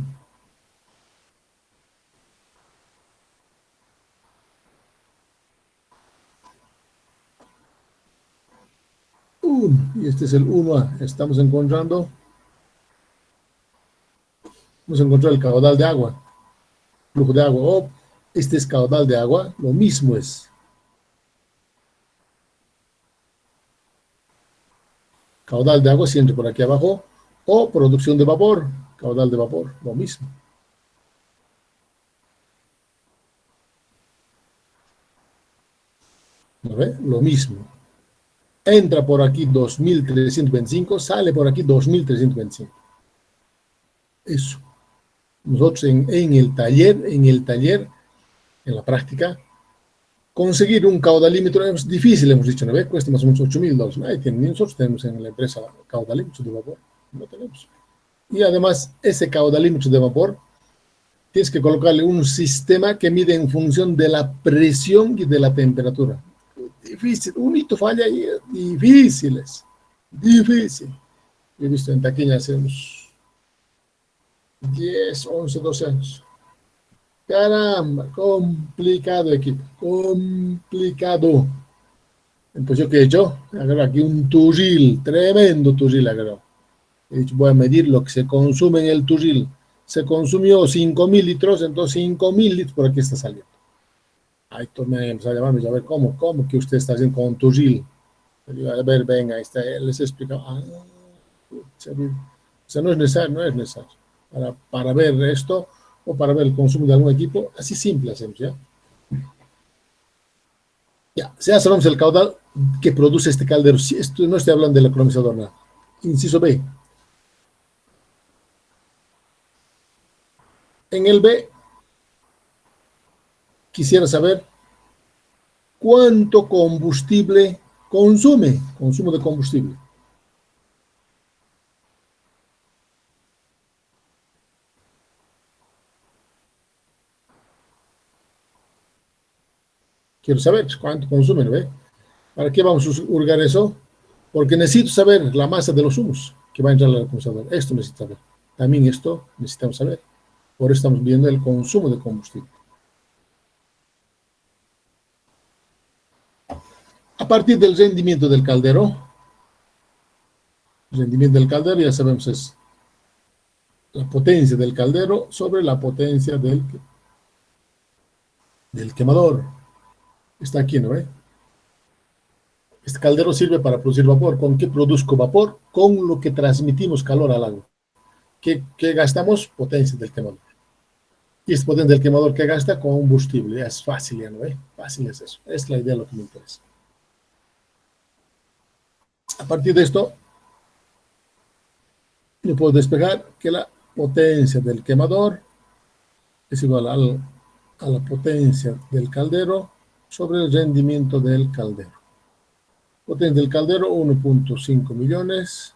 Y este es el 1A. Estamos encontrando, vamos a encontrar el caudal de agua, flujo de agua. Oh, este es caudal de agua, lo mismo es. Caudal de agua siempre por aquí abajo, o producción de vapor, caudal de vapor, lo mismo. ¿No ve? Lo mismo. Entra por aquí 2.325, sale por aquí 2.325. Eso. Nosotros en el taller, en la práctica, conseguir un caudalímetro es difícil, hemos dicho, ¿no ve? Cuesta más o menos $8.000. Nosotros tenemos en la empresa caudalímetros de vapor, no tenemos. Y además, ese caudalímetro de vapor, tienes que colocarle un sistema que mide en función de la presión y de la temperatura. Difícil, un hito falla y es difícil. He visto en Taquiña hace unos 10, 11, 12 años. Caramba, complicado equipo, complicado. Entonces, ¿yo qué he hecho? Agarro aquí un turril, tremendo turril agarro. He dicho, voy a medir lo que se consume en el turril. se consumió 5.000 litros, entonces 5.000 litros por aquí está saliendo. Ahí me empezó a llamarme, a ver, ¿cómo que usted está haciendo con tu reel? Le digo, a ver, venga, ahí está, les explica, o sea, no es necesario, no es necesario. Para ver esto, o para ver el consumo de algún equipo, así simple hacemos, ¿ya? Ya, ya sabemos el caudal que produce este caldero. Si esto, no estoy hablando del economizador, nada. Inciso B. En el B, quisiera saber cuánto combustible consume, consumo de combustible. Quiero saber cuánto consume, ¿no ve? ¿Para qué vamos a hurgar eso? Porque necesito saber la masa de los humos que va a entrar al economizador. Esto necesito saber. También esto necesitamos saber. Por eso estamos viendo el consumo de combustible. A partir del rendimiento del caldero, ya sabemos es la potencia del caldero sobre la potencia del quemador. Está aquí, ¿no ve? Este caldero sirve para producir vapor. ¿Con qué produzco vapor? Con lo que transmitimos calor al agua. ¿Qué gastamos? Potencia del quemador. Y esta potencia del quemador que gasta combustible. Ya es fácil, ya no ve. Fácil es eso. Es la idea de lo que me interesa. A partir de esto, yo puedo despejar que la potencia del quemador es igual a la potencia del caldero sobre el rendimiento del caldero. Potencia del caldero, 1.5 millones.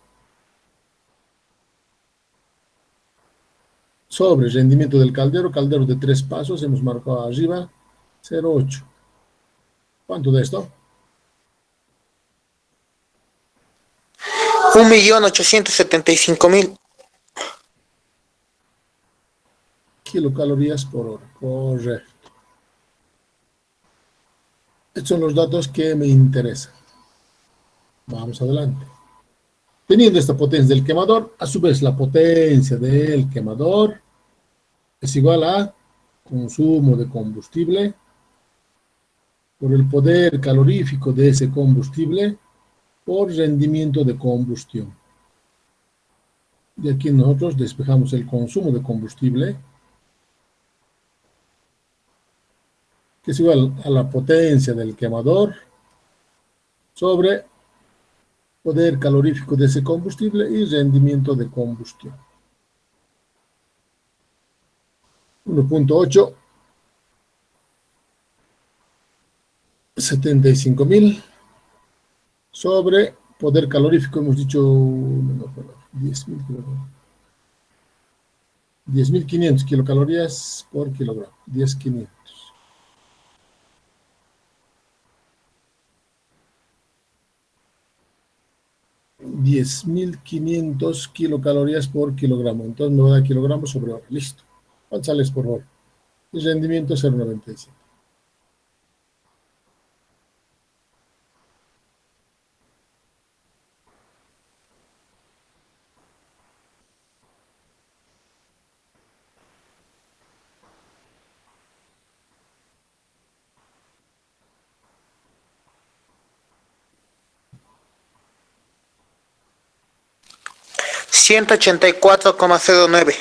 Sobre el rendimiento del caldero de 3 pasos, hemos marcado arriba, 0.8. ¿Cuánto de esto? 1.875.000. Kilocalorías por hora. Correcto. Estos son los datos que me interesan. Vamos adelante. Teniendo esta potencia del quemador, a su vez la potencia del quemador es igual a consumo de combustible por el poder calorífico de ese combustible por rendimiento de combustión. Y aquí nosotros despejamos el consumo de combustible, que es igual a la potencia del quemador sobre poder calorífico de ese combustible y rendimiento de combustión. 1.8, 75.000 sobre poder calorífico, hemos dicho 10.500 kilocalorías por kilogramo. 10.500. 10.500 kilocalorías por kilogramo. Entonces me va a dar kilogramos sobre hora. Listo. ¿Cuánto sales por hora? El rendimiento es 0.97. $184,09.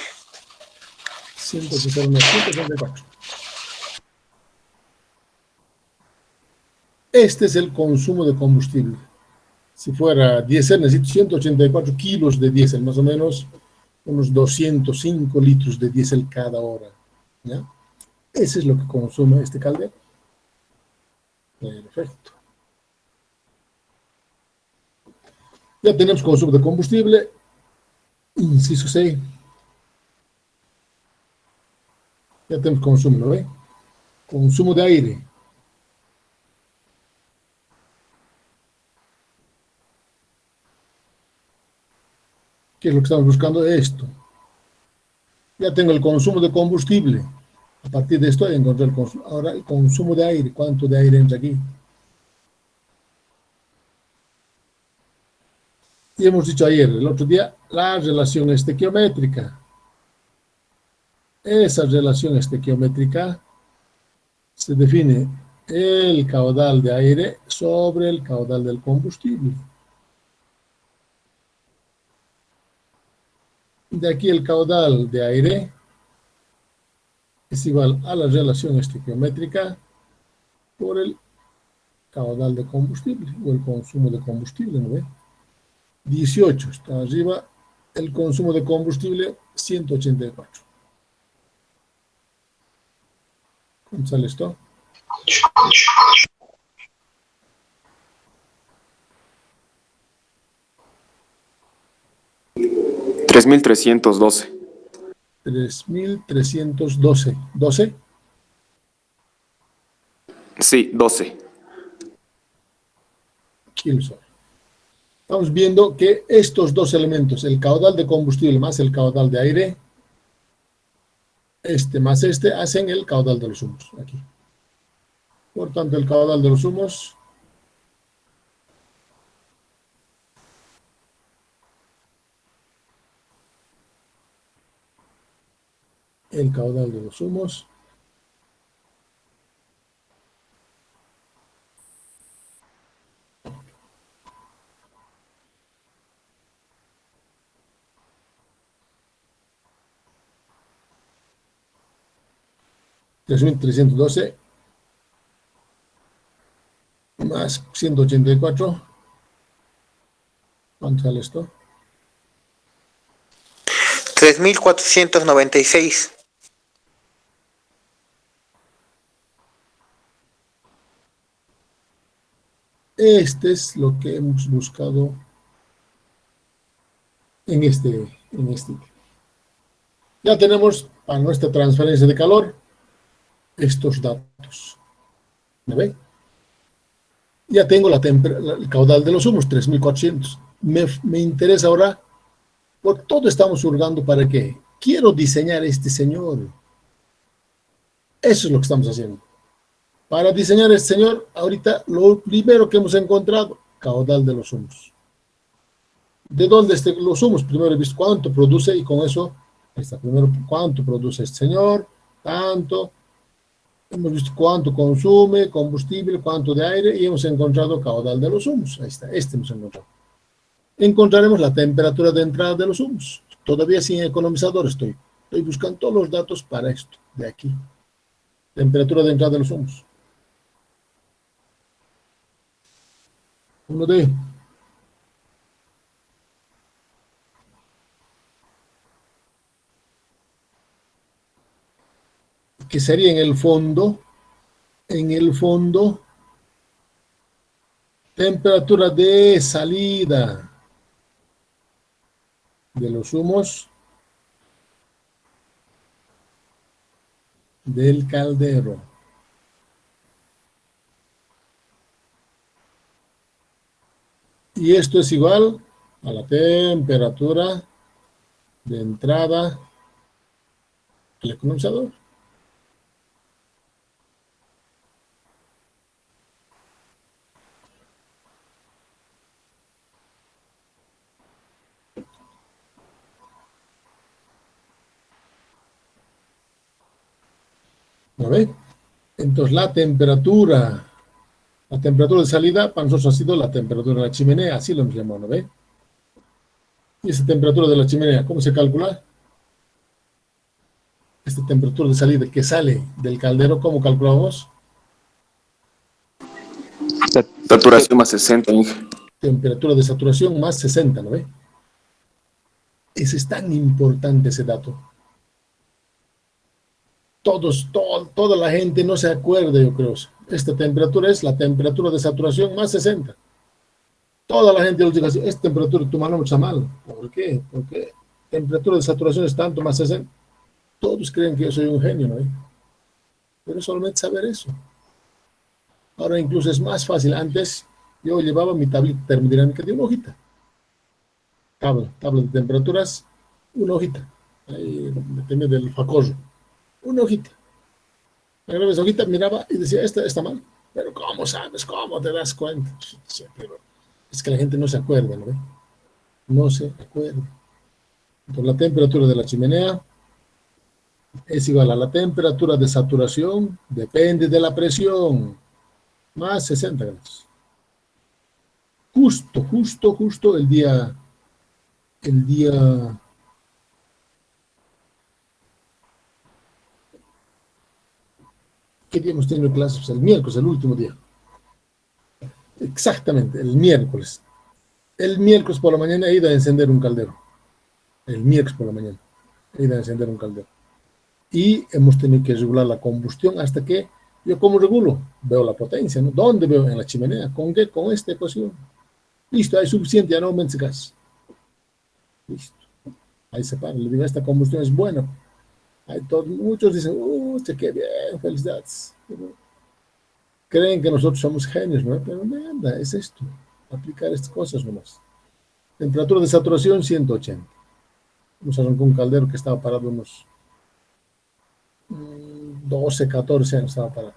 184. Este es el consumo de combustible. Si fuera diésel, necesito 184 kilos de diésel, más o menos unos 205 litros de diésel cada hora. ¿Ya? Ese es lo que consume este caldero. Perfecto. Ya tenemos consumo de combustible. Inciso C. Ya tenemos consumo, ¿no ve? Consumo de aire. ¿Qué es lo que estamos buscando? Esto. Ya tengo el consumo de combustible. A partir de esto encontré el consumo. Ahora el consumo de aire. ¿Cuánto de aire entra aquí? Y hemos dicho ayer, el otro día, la relación estequiométrica. esa relación estequiométrica se define el caudal de aire sobre el caudal del combustible. De aquí el caudal de aire es igual a la relación estequiométrica por el caudal de combustible o el consumo de combustible, ¿no ve? 18 está arriba, el consumo de combustible 184. ¿Cómo sale esto? 3312. 3312. ¿12? Sí, 12. Kilsohr. Estamos viendo que estos dos elementos, el caudal de combustible más el caudal de aire, este más este, hacen el caudal de los humos. Aquí. Por tanto, el caudal de los humos $3.312 más 184. ¿Cuánto sale esto? 3.496. Este es lo que hemos buscado en este. Ya tenemos para nuestra transferencia de calor estos datos. ¿Me ve? Ya tengo el caudal de los humos, 3.400. Me interesa ahora, por todo estamos hurgando para qué. Quiero diseñar este señor. Eso es lo que estamos haciendo. Para diseñar este señor, ahorita lo primero que hemos encontrado, caudal de los humos. ¿De dónde los humos? Primero he visto cuánto produce y con eso, primero cuánto produce este señor, tanto. Hemos visto cuánto consume, combustible, cuánto de aire y hemos encontrado caudal de los humos. Ahí está, este hemos encontrado. Encontraremos la temperatura de entrada de los humos. Todavía sin economizador estoy buscando todos los datos para esto, de aquí. Temperatura de entrada de los humos. 1D. Que sería en el fondo, temperatura de salida de los humos del caldero. Y esto es igual a la temperatura de entrada del economizador. ¿No ve? Entonces la temperatura de salida para nosotros ha sido la temperatura de la chimenea, así lo hemos llamado, ¿no ve? Y esa temperatura de la chimenea, ¿cómo se calcula? Esta temperatura de salida que sale del caldero, ¿cómo calculamos? Saturación más 60, Inge. Temperatura de saturación más 60, ¿no ve? Ese es tan importante ese dato. Toda la gente no se acuerda, yo creo. Esta temperatura es la temperatura de saturación más 60. Toda la gente nos dice así, esta temperatura tu mano está mal. ¿Por qué? Porque temperatura de saturación es tanto más 60. Todos creen que yo soy un genio, ¿no? Pero solamente saber eso. Ahora incluso es más fácil. Antes yo llevaba mi tablita termodinámica de una hojita. Tabla de temperaturas, una hojita. Ahí depende del facorro. Una hojita. Agarraba esa hojita, miraba y decía, esta está mal. Pero ¿cómo sabes? ¿Cómo te das cuenta? Sí, pero es que la gente no se acuerda, ¿no? No se acuerda. Entonces la temperatura de la chimenea es igual a la temperatura de saturación, depende de la presión, más 60 grados. Justo el día, ¿qué día hemos tenido clases? Pues el miércoles, el último día. Exactamente, el miércoles. El miércoles por la mañana he ido a encender un caldero. El miércoles por la mañana he ido a encender un caldero. Y hemos tenido que regular la combustión hasta que yo, ¿cómo regulo? Veo la potencia, ¿no? ¿Dónde veo? En la chimenea. ¿Con qué? Con esta ecuación. Listo, hay suficiente, ya no aumentes gas. Listo. Ahí se para. Le digo, esta combustión es buena. Muchos dicen, qué bien, felicidades. Creen que nosotros somos genios, ¿no? Pero nada, es esto. Aplicar estas cosas nomás. Temperatura de saturación 180. Nos arrancó un caldero que estaba parado unos 12, 14 años estaba parado.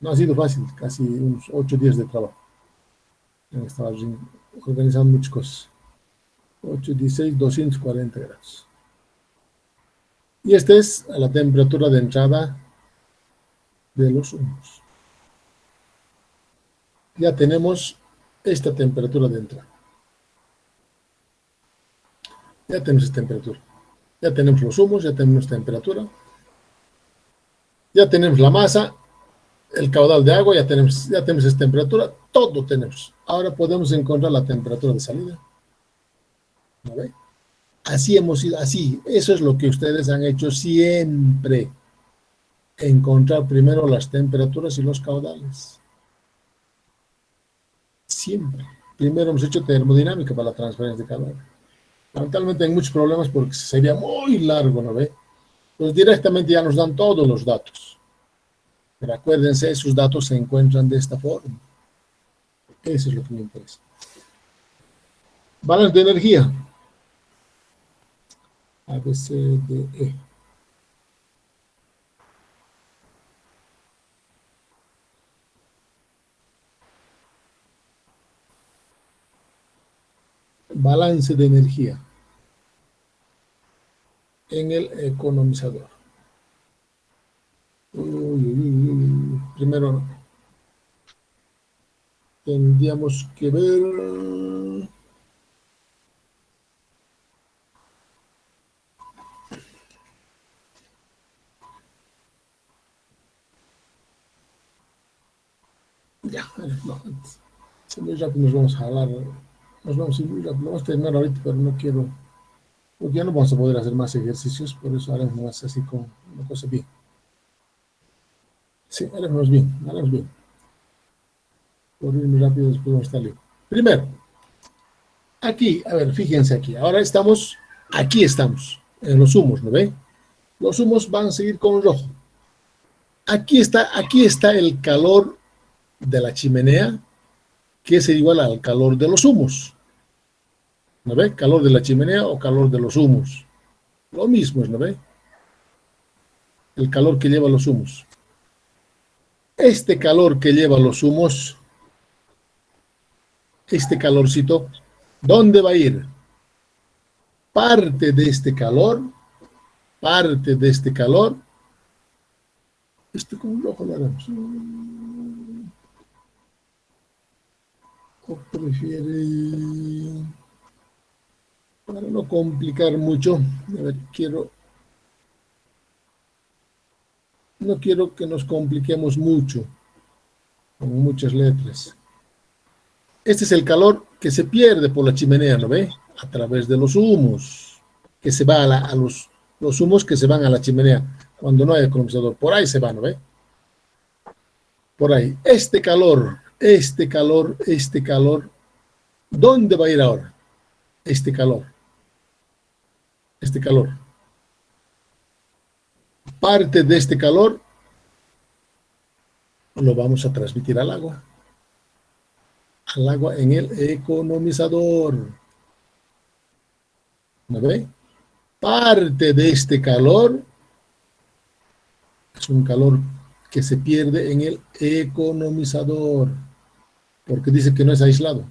No ha sido fácil, casi unos 8 días de trabajo. Estaba organizando muchas cosas. 8, 16, 240 grados. Y esta es a la temperatura de entrada de los humos. Ya tenemos esta temperatura de entrada. Ya tenemos esta temperatura. Ya tenemos los humos, ya tenemos temperatura. Ya tenemos la masa, el caudal de agua, ya tenemos esta temperatura, todo tenemos. Ahora podemos encontrar la temperatura de salida. ¿No ve? Así hemos ido, así. Eso es lo que ustedes han hecho siempre. Encontrar primero las temperaturas y los caudales. Siempre. Primero hemos hecho termodinámica para la transferencia de calor. Lamentablemente hay muchos problemas porque sería muy largo, ¿no ve? Pues directamente ya nos dan todos los datos. Pero acuérdense, esos datos se encuentran de esta forma. Eso es lo que me interesa. Balance de energía. A, B, C, D, E. Balance de energía en el economizador. Primero tendríamos que ver ya, no, muy rápido nos vamos a jalar, nos vamos a ir muy rápido, vamos a terminar ahorita, pero no quiero, porque ya no vamos a poder hacer más ejercicios, por eso haremos más así con una cosa bien. Sí, haremos bien. Por ir muy rápido, después vamos a estar libre. Primero, aquí, a ver, fíjense aquí, ahora estamos, aquí estamos, en los humos, ¿no ven? Los humos van a seguir con rojo. Aquí está el calor de la chimenea, que es igual al calor de los humos. ¿No ve? Calor de la chimenea o calor de los humos. Lo mismo es, ¿no ve? El calor que lleva los humos. Este calor que lleva los humos, este calorcito, ¿dónde va a ir? Parte de este calor, con un ojo lo haremos. ¿O prefiere? Para no complicar mucho, a ver, no quiero que nos compliquemos mucho, con muchas letras. Este es el calor que se pierde por la chimenea, ¿no ve? A través de los humos, que se va a los humos que se van a la chimenea, cuando no hay economizador, por ahí se va, ¿no ve? Por ahí. Este calor, ¿dónde va a ir ahora? Este calor. Parte de este calor lo vamos a transmitir al agua en el economizador. ¿No ve? Parte de este calor es un calor que se pierde en el economizador, porque dice que no es aislado.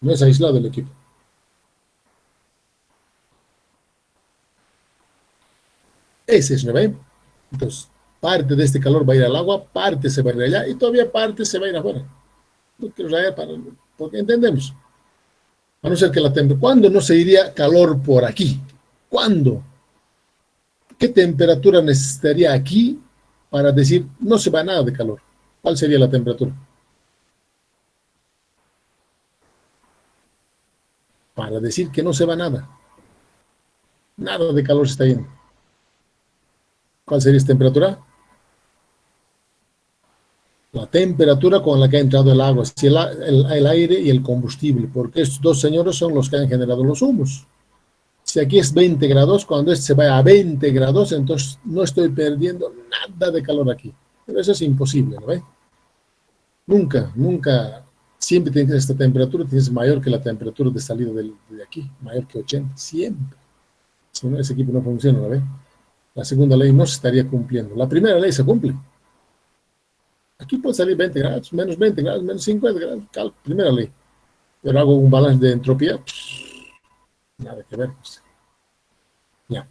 No es aislado el equipo. Ese es, ¿no ve? Entonces, parte de este calor va a ir al agua, parte se va a ir allá y todavía parte se va a ir afuera. No quiero rayar porque entendemos. A no ser que la temperatura. ¿Cuándo no se iría calor por aquí? ¿Cuándo? ¿Qué temperatura necesitaría aquí para decir no se va nada de calor? ¿Cuál sería la temperatura? Para decir que no se va nada. Nada de calor se está yendo. ¿Cuál sería esta temperatura? La temperatura con la que ha entrado el agua, si el aire y el combustible, porque estos dos señores son los que han generado los humos. Si aquí es 20 grados, cuando este se vaya a 20 grados, entonces no estoy perdiendo nada de calor aquí. Pero eso es imposible, ¿no ve? Nunca, nunca, siempre tienes esta temperatura, tienes mayor que la temperatura de salida de aquí, mayor que 80, siempre. Si no, ese equipo no funciona, ¿no ve? La segunda ley no se estaría cumpliendo. La primera ley se cumple. Aquí puede salir 20 grados, menos 20 grados, menos 50 grados, primera ley. Pero hago un balance de entropía, nada que ver. Pues. Ya.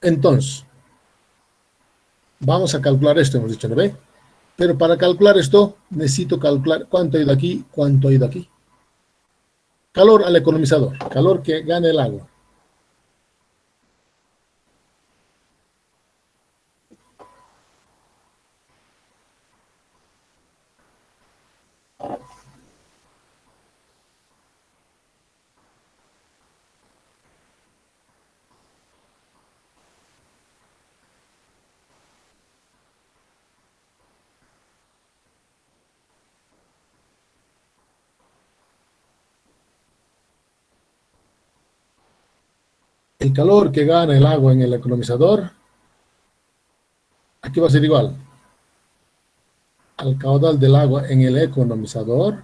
Entonces, vamos a calcular esto, hemos dicho, ¿no ve? Pero para calcular esto, necesito calcular cuánto ha ido aquí, cuánto ha ido aquí. Calor al economizador, calor que gane el agua. El calor que gana el agua en el economizador, aquí va a ser igual al caudal del agua en el economizador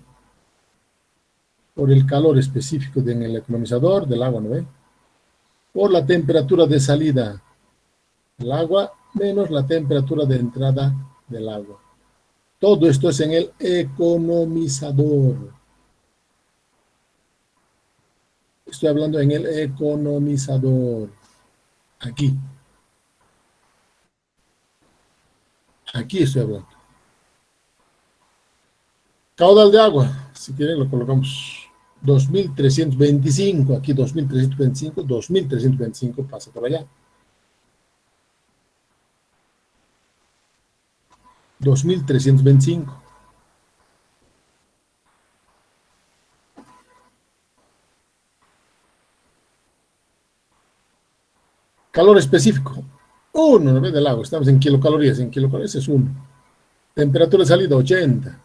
por el calor específico en el economizador del agua, ¿no ve? Por la temperatura de salida del agua menos la temperatura de entrada del agua. Todo esto es en el economizador. Estoy hablando en el economizador. Aquí. Aquí estoy hablando. Caudal de agua. Si quieren lo colocamos 2325. Aquí 2325. 2325 pasa por allá. 2325. Calor específico. 1, ¿no ve? Del agua. Estamos en kilocalorías. En kilocalorías es 1. Temperatura de salida 80.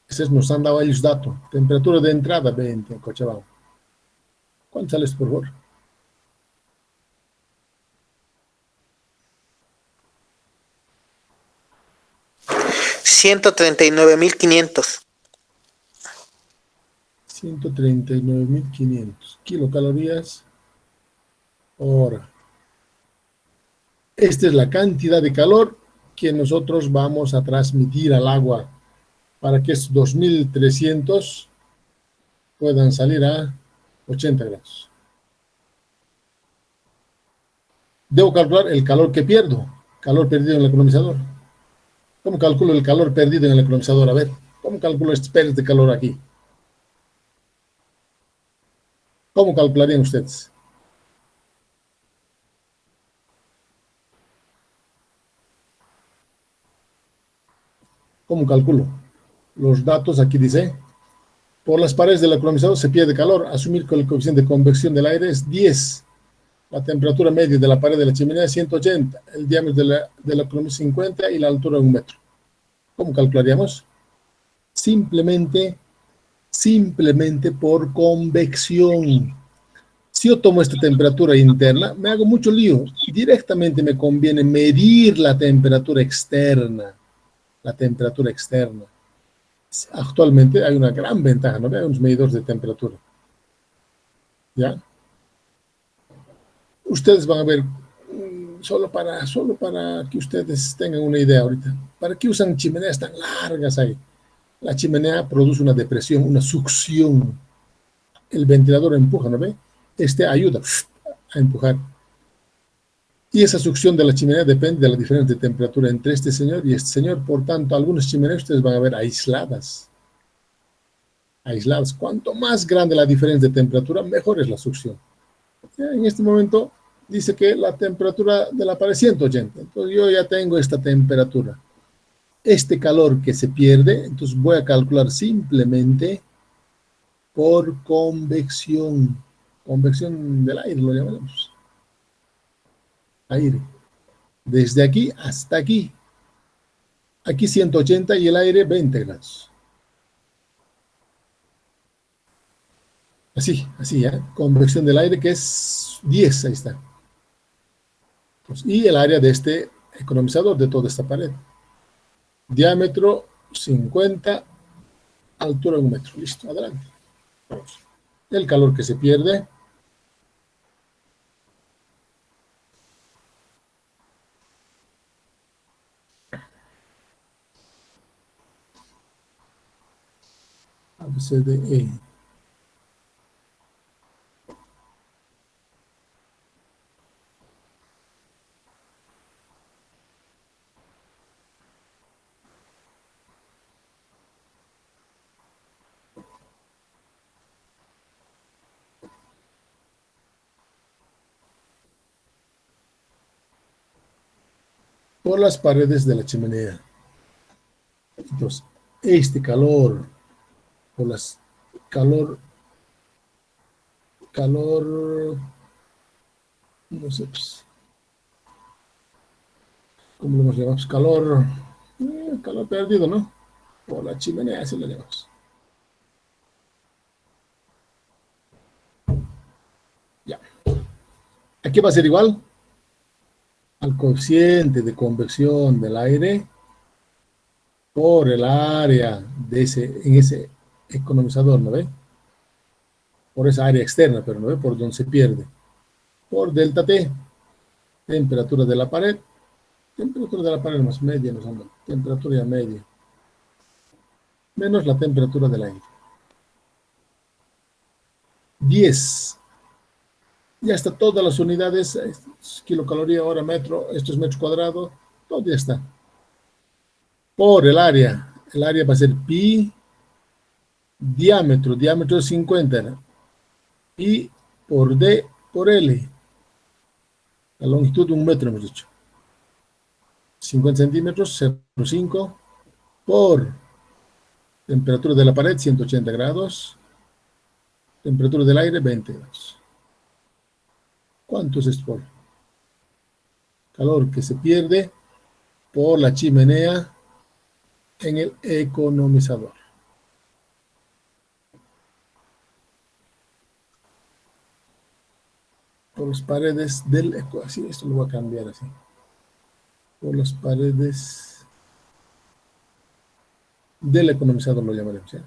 Ese nos han dado ellos datos. Temperatura de entrada 20 en Cochabamba. ¿Cuánto sale esto, por favor? $139.500. 139.500 kilocalorías hora. Esta es la cantidad de calor que nosotros vamos a transmitir al agua para que estos 2.300 puedan salir a 80 grados. Debo calcular el calor que pierdo, calor perdido en el economizador. ¿Cómo calculo el calor perdido en el economizador? A ver, ¿cómo calculo estos pérdidas de calor aquí? ¿Cómo calcularían ustedes? ¿Cómo calculo? Los datos aquí dice, por las paredes del economizador se pierde calor. Asumir que el coeficiente de convección del aire es 10. La temperatura media de la pared de la chimenea es 180. El diámetro de la economía es 50 y la altura 1 metro. ¿Cómo calcularíamos? Simplemente por convección. Si yo tomo esta temperatura interna, me hago mucho lío. Directamente me conviene medir la temperatura externa. La temperatura externa. Actualmente hay una gran ventaja, ¿no? Hay unos medidores de temperatura. ¿Ya? Ustedes van a ver, solo para que ustedes tengan una idea ahorita. ¿Para qué usan chimeneas tan largas ahí? La chimenea produce una depresión, una succión. El ventilador empuja, ¿no ve? Ayuda a empujar. Y esa succión de la chimenea depende de la diferencia de temperatura entre este señor y este señor. Por tanto, algunas chimeneas ustedes van a ver aisladas. Aisladas. Cuanto más grande la diferencia de temperatura, mejor es la succión. En este momento dice que la temperatura de la pared es 180. Entonces yo ya tengo esta temperatura. Este calor que se pierde, entonces voy a calcular simplemente por convección. Convección del aire lo llamaremos. Aire. Desde aquí hasta aquí. Aquí 180 y el aire 20 grados. Así, ¿eh? Convección del aire que es 10, ahí está. Pues, y el área de este economizador de toda esta pared. Diámetro 50, altura 1 metro. Listo, adelante. Vamos. El calor que se pierde. ABCDE. Por las paredes de la chimenea. Entonces, este calor, por las calor, no sé, pues, ¿cómo lo llamamos? Calor perdido, ¿no? Por la chimenea, así lo llamamos. Ya. Aquí va a ser igual al coeficiente de convección del aire por el área de en ese economizador, ¿no ve? Por esa área externa, pero no ve por donde se pierde. Por delta T, temperatura de la pared más media, nos anda, temperatura ya media, menos la temperatura del aire. 10. Ya está todas las unidades, kilocaloría, hora, metro, esto es metro cuadrado, todo ya está. Por el área va a ser pi, diámetro es 50, pi por d por l, la longitud de 1 metro hemos dicho, 50 centímetros, 0,5, por temperatura de la pared, 180 grados, temperatura del aire, 20 grados. ¿Cuánto es esto? Calor que se pierde por la chimenea en el economizador. Por las paredes del así, esto lo voy a cambiar así. Por las paredes del economizador lo llamaremos, ¿ya?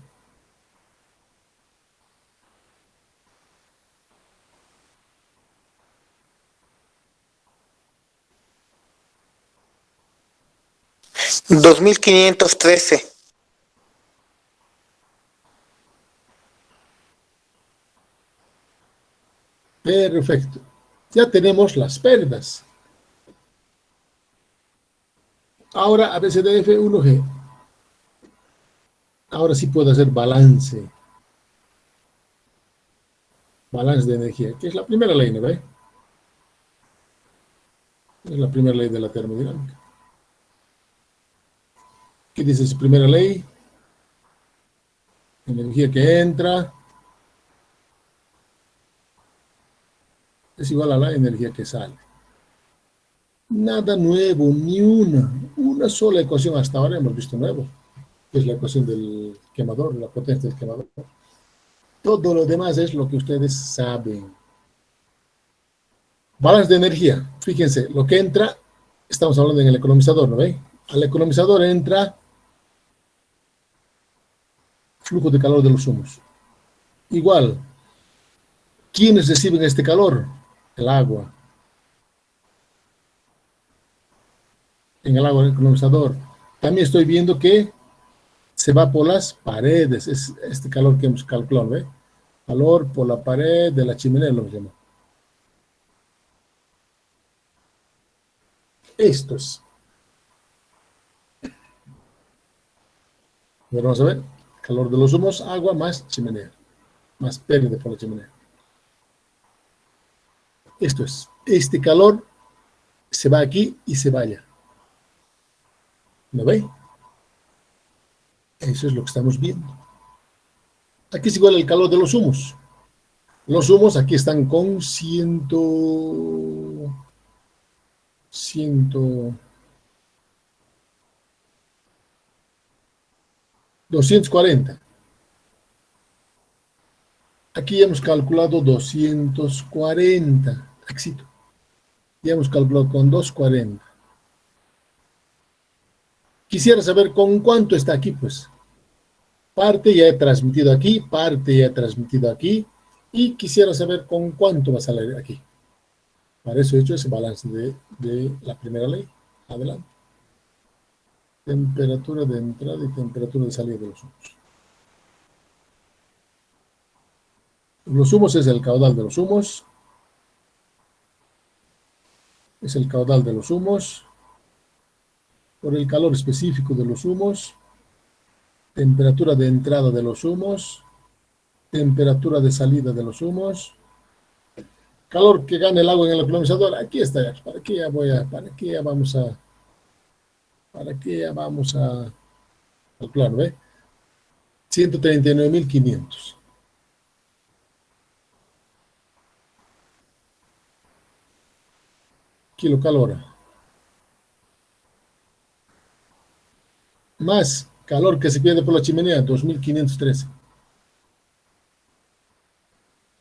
$2,513. Perfecto. Ya tenemos las pérdidas. Ahora ABCDF 1G. Ahora sí puedo hacer balance. Balance de energía, que es la primera ley, ¿no ve? Es la primera ley de la termodinámica. ¿Qué dice su primera ley? Energía que entra es igual a la energía que sale. Nada nuevo, ni una sola ecuación hasta ahora hemos visto nuevo, que es la ecuación del quemador, la potencia del quemador. Todo lo demás es lo que ustedes saben. Balance de energía. Fíjense, lo que entra, estamos hablando en el economizador, ¿no ve? Al economizador entra flujo de calor de los humos. Igual, ¿quiénes reciben este calor? El agua. En el agua del economizador. También estoy viendo que se va por las paredes. Es este calor que hemos calculado, ¿ve? Calor por la pared de la chimenea, lo llamo. Esto es. Ahora vamos a ver. Calor de los humos, agua más chimenea. Más pérdida por la chimenea. Esto es. Este calor se va aquí y se va allá. ¿Lo ve? Eso es lo que estamos viendo. Aquí es igual el calor de los humos. Los humos aquí están con 240. Aquí ya hemos calculado 240. Éxito. Ya hemos calculado con 240. Quisiera saber con cuánto está aquí, pues. Parte ya he transmitido aquí, parte ya he transmitido aquí. Y quisiera saber con cuánto va a salir aquí. Para eso he hecho ese balance de la primera ley. Adelante. Temperatura de entrada y temperatura de salida de los humos. Los humos es el caudal de los humos. Es el caudal de los humos. Por el calor específico de los humos. Temperatura de entrada de los humos. Temperatura de salida de los humos. Calor que gana el agua en el economizador. Aquí está. ¿Para qué ya vamos a calcular? ¿Ve? 139.500. Kilocalor. Más calor que se pierde por la chimenea, 2.513.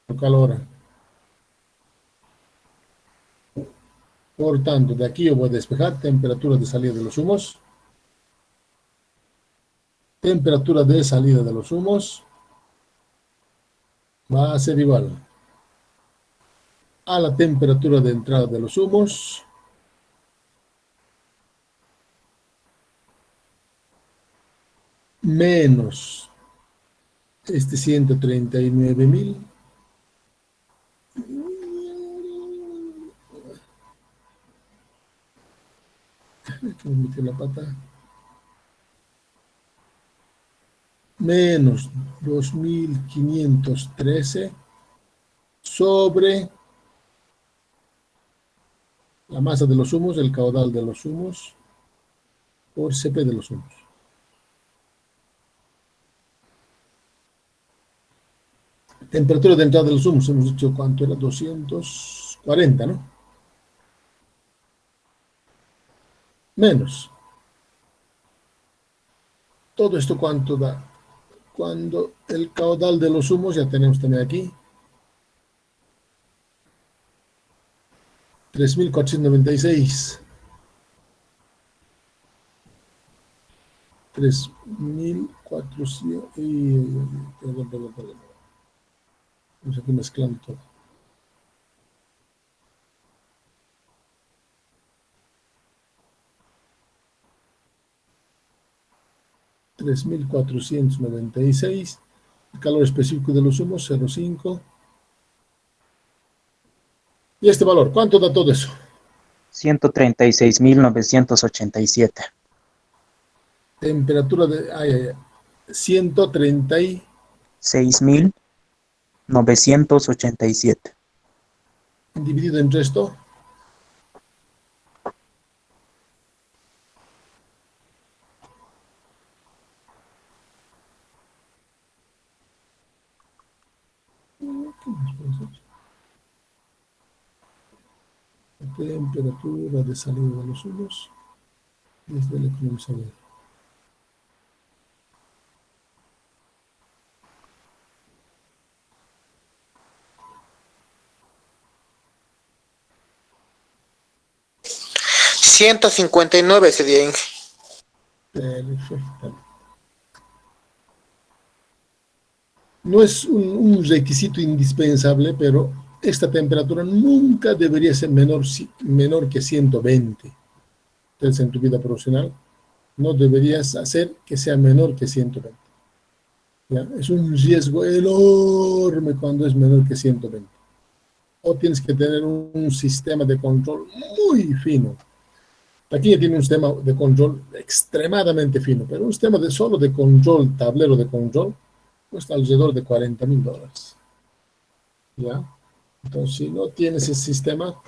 Kilocalor. Por tanto, de aquí yo voy a despejar temperatura de salida de los humos. Temperatura de salida de los humos va a ser igual a la temperatura de entrada de los humos menos este 139.000 que me metió la pata, menos 2.513 sobre la masa de los humos, el caudal de los humos, por CP de los humos. Temperatura de entrada de los humos, hemos dicho cuánto era, 240, ¿no? Menos. Todo esto cuánto da. Cuando el caudal de los humos, ya tenemos también aquí, 3.496. 3.400. Perdón. Estamos aquí mezclando todo. $3.496. El calor específico de los humos, 0,5. ¿Y este valor? ¿Cuánto da todo eso? 136.987. Temperatura de 6.987. dividido entre esto. La temperatura de salida de los humos desde el economizador. $159 sería, Inge. Perfecto. No es un requisito indispensable, pero esta temperatura nunca debería ser menor que 120. Entonces, en tu vida profesional, no deberías hacer que sea menor que 120. ¿Ya? Es un riesgo enorme cuando es menor que 120. O tienes que tener un sistema de control muy fino Aquí ya tiene un sistema de control extremadamente fino, pero un sistema solo de control, tablero de control, cuesta alrededor de $40,000. ¿Ya? Entonces, si no tienes ese sistema,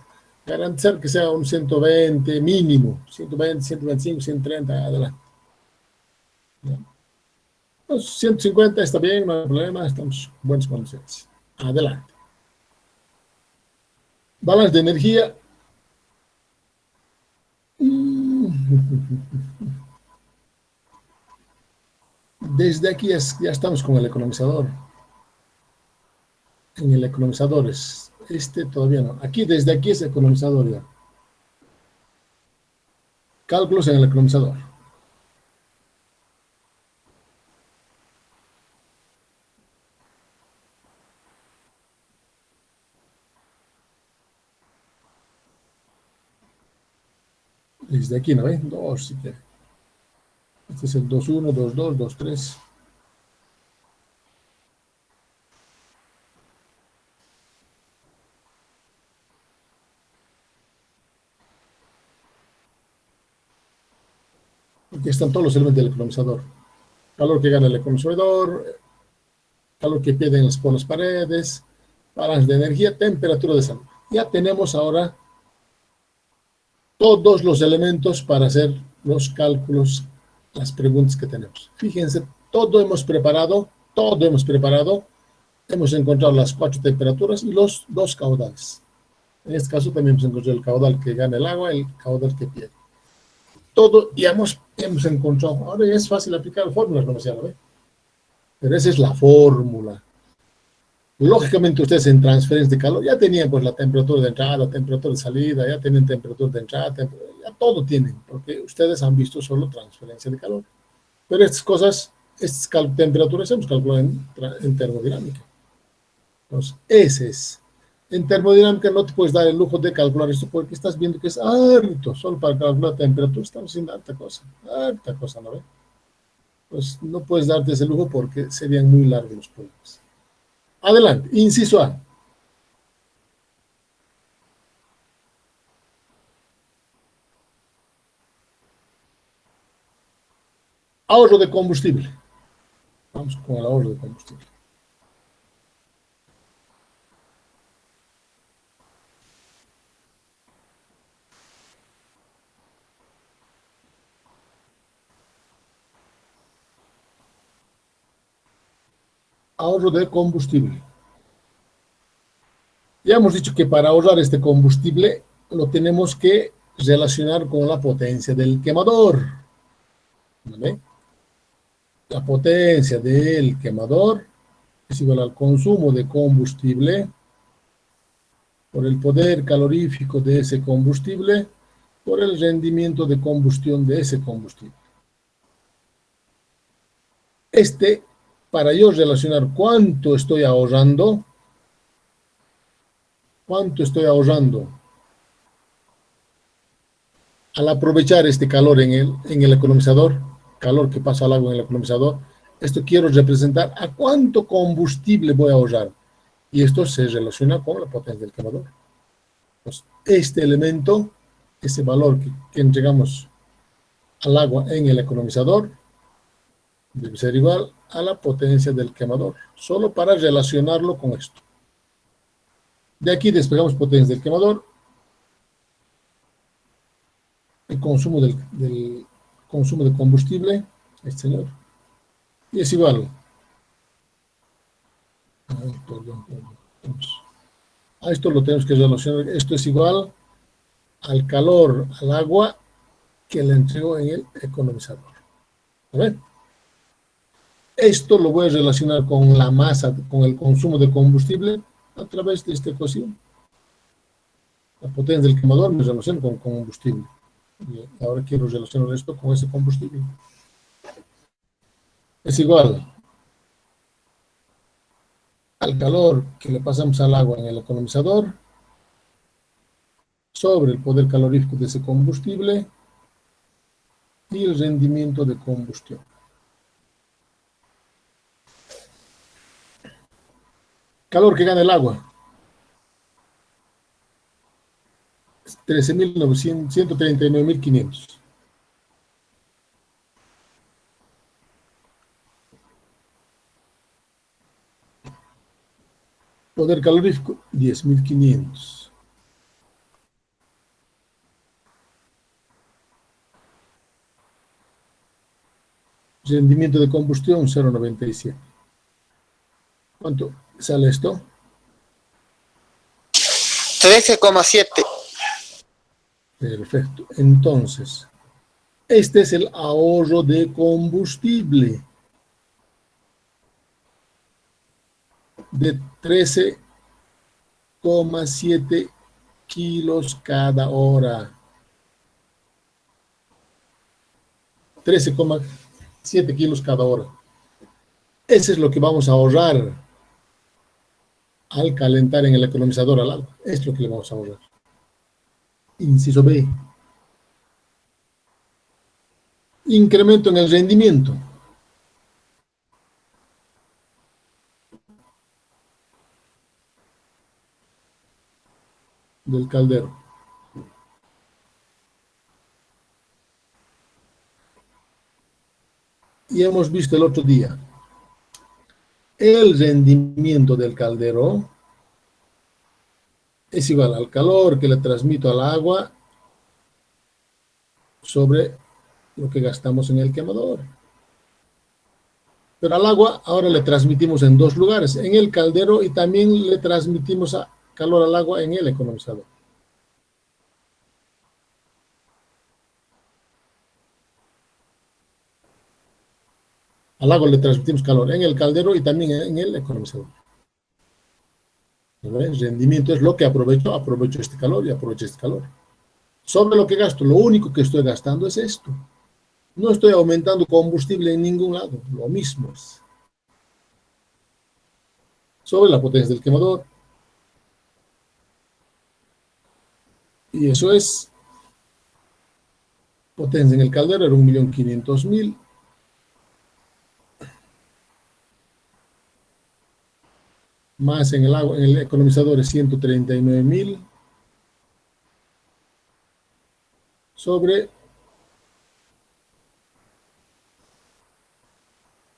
garantizar que sea un 120 mínimo, 120, 125, 130, adelante. ¿Ya? Pues 150 está bien, no hay problema, estamos en buenas condiciones. Adelante. Balance de energía. Desde aquí ya estamos con el economizador. En el economizador es, este todavía no. Aquí, desde aquí es economizador ya. Cálculos en el economizador. Desde aquí, ¿no ve? Dos, si quiere. Este es el 2-1, 2-2, 2-3. Aquí están todos los elementos del economizador. Calor que gana el economizador, calor que pierden por las paredes, balance de energía, temperatura de salud. Ya tenemos ahora todos los elementos para hacer los cálculos, las preguntas que tenemos. Fíjense, todo hemos preparado, hemos encontrado las 4 temperaturas y los 2 caudales. En este caso también hemos encontrado el caudal que gana el agua, el caudal que pierde. Todo ya hemos encontrado. Ahora ya es fácil aplicar fórmulas, no sé, ¿no? Pero esa es la fórmula. Lógicamente ustedes en transferencia de calor ya tenían pues la temperatura de entrada, la temperatura de salida, ya tienen temperatura de entrada, ya todo tienen, porque ustedes han visto solo transferencia de calor. Pero estas cosas, estas temperaturas hemos calculado en termodinámica. Entonces, ese es. En termodinámica no te puedes dar el lujo de calcular esto porque estás viendo que es harto, solo para calcular temperatura estamos haciendo harta cosa, ¿no ves? Pues no puedes darte ese lujo porque serían muy largos los problemas. Adelante, inciso A. Ahorro de combustible. Vamos con el ahorro de combustible. Ahorro de combustible. Ya hemos dicho que para ahorrar este combustible lo tenemos que relacionar con la potencia del quemador. ¿Vale? La potencia del quemador es igual al consumo de combustible por el poder calorífico de ese combustible por el rendimiento de combustión de ese combustible. Para yo relacionar cuánto estoy ahorrando al aprovechar este calor en el economizador, calor que pasa al agua en el economizador, esto quiero representar a cuánto combustible voy a ahorrar. Y esto se relaciona con la potencia del quemador. Pues este elemento, ese valor que entregamos al agua en el economizador, debe ser igual a la potencia del quemador, solo para relacionarlo con esto. De aquí despegamos potencia del quemador, el consumo del consumo de combustible, este señor, y es igual. A esto lo tenemos que relacionar. Esto es igual al calor, al agua que le entrego en el economizador. ¿A ver? Esto lo voy a relacionar con la masa, con el consumo de combustible a través de esta ecuación. La potencia del quemador me relaciona con combustible. Y ahora quiero relacionar esto con ese combustible. Es igual al calor que le pasamos al agua en el economizador sobre el poder calorífico de ese combustible y el rendimiento de combustión. Calor que gana el agua. 139.500. Poder calorífico, 10.500. Rendimiento de combustión, 0.97. ¿Cuánto sale esto? 13,7. Perfecto. Entonces, este es el ahorro de combustible de 13,7 kilos cada hora. 13,7 kilos cada hora. Ese es lo que vamos a ahorrar al calentar en el economizador al agua. Es lo que le vamos a ahorrar. Inciso B. Incremento en el rendimiento. Del caldero. Y hemos visto el otro día el rendimiento del caldero es igual al calor que le transmito al agua sobre lo que gastamos en el quemador. Pero al agua ahora le transmitimos en dos lugares, en el caldero, y también le transmitimos calor al agua en el economizador. Al agua le transmitimos calor en el caldero y también en el economizador. El rendimiento es lo que aprovecho este calor y aprovecho este calor. Sobre lo que gasto, lo único que estoy gastando es esto. No estoy aumentando combustible en ningún lado, lo mismo es. Sobre la potencia del quemador. Y eso es potencia en el caldero, era 1.500.000. Más en el agua, en el economizador es 139.000. Sobre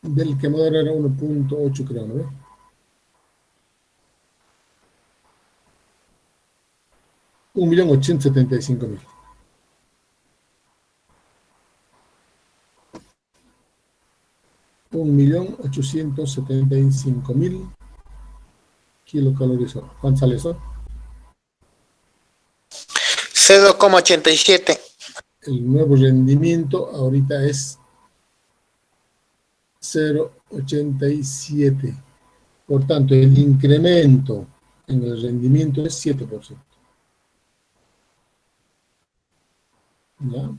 del quemador era 1.8, creo, ¿no? 1.875.000. $1.875.000 kilocalorías hora. ¿Cuánto sale eso? 0,87. El nuevo rendimiento ahorita es 0,87. Por tanto, el incremento en el rendimiento es 7%. ¿Ya?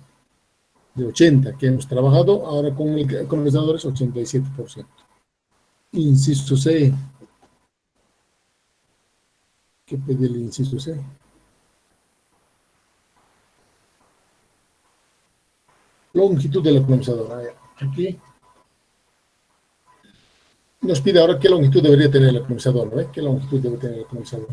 De 80 que hemos trabajado, ahora con el economizador es 87%. Inciso C. ¿Qué pide el inciso C? Longitud del economizador. Aquí nos pide ahora qué longitud debería tener el economizador, ¿no? ¿Qué longitud debe tener el economizador?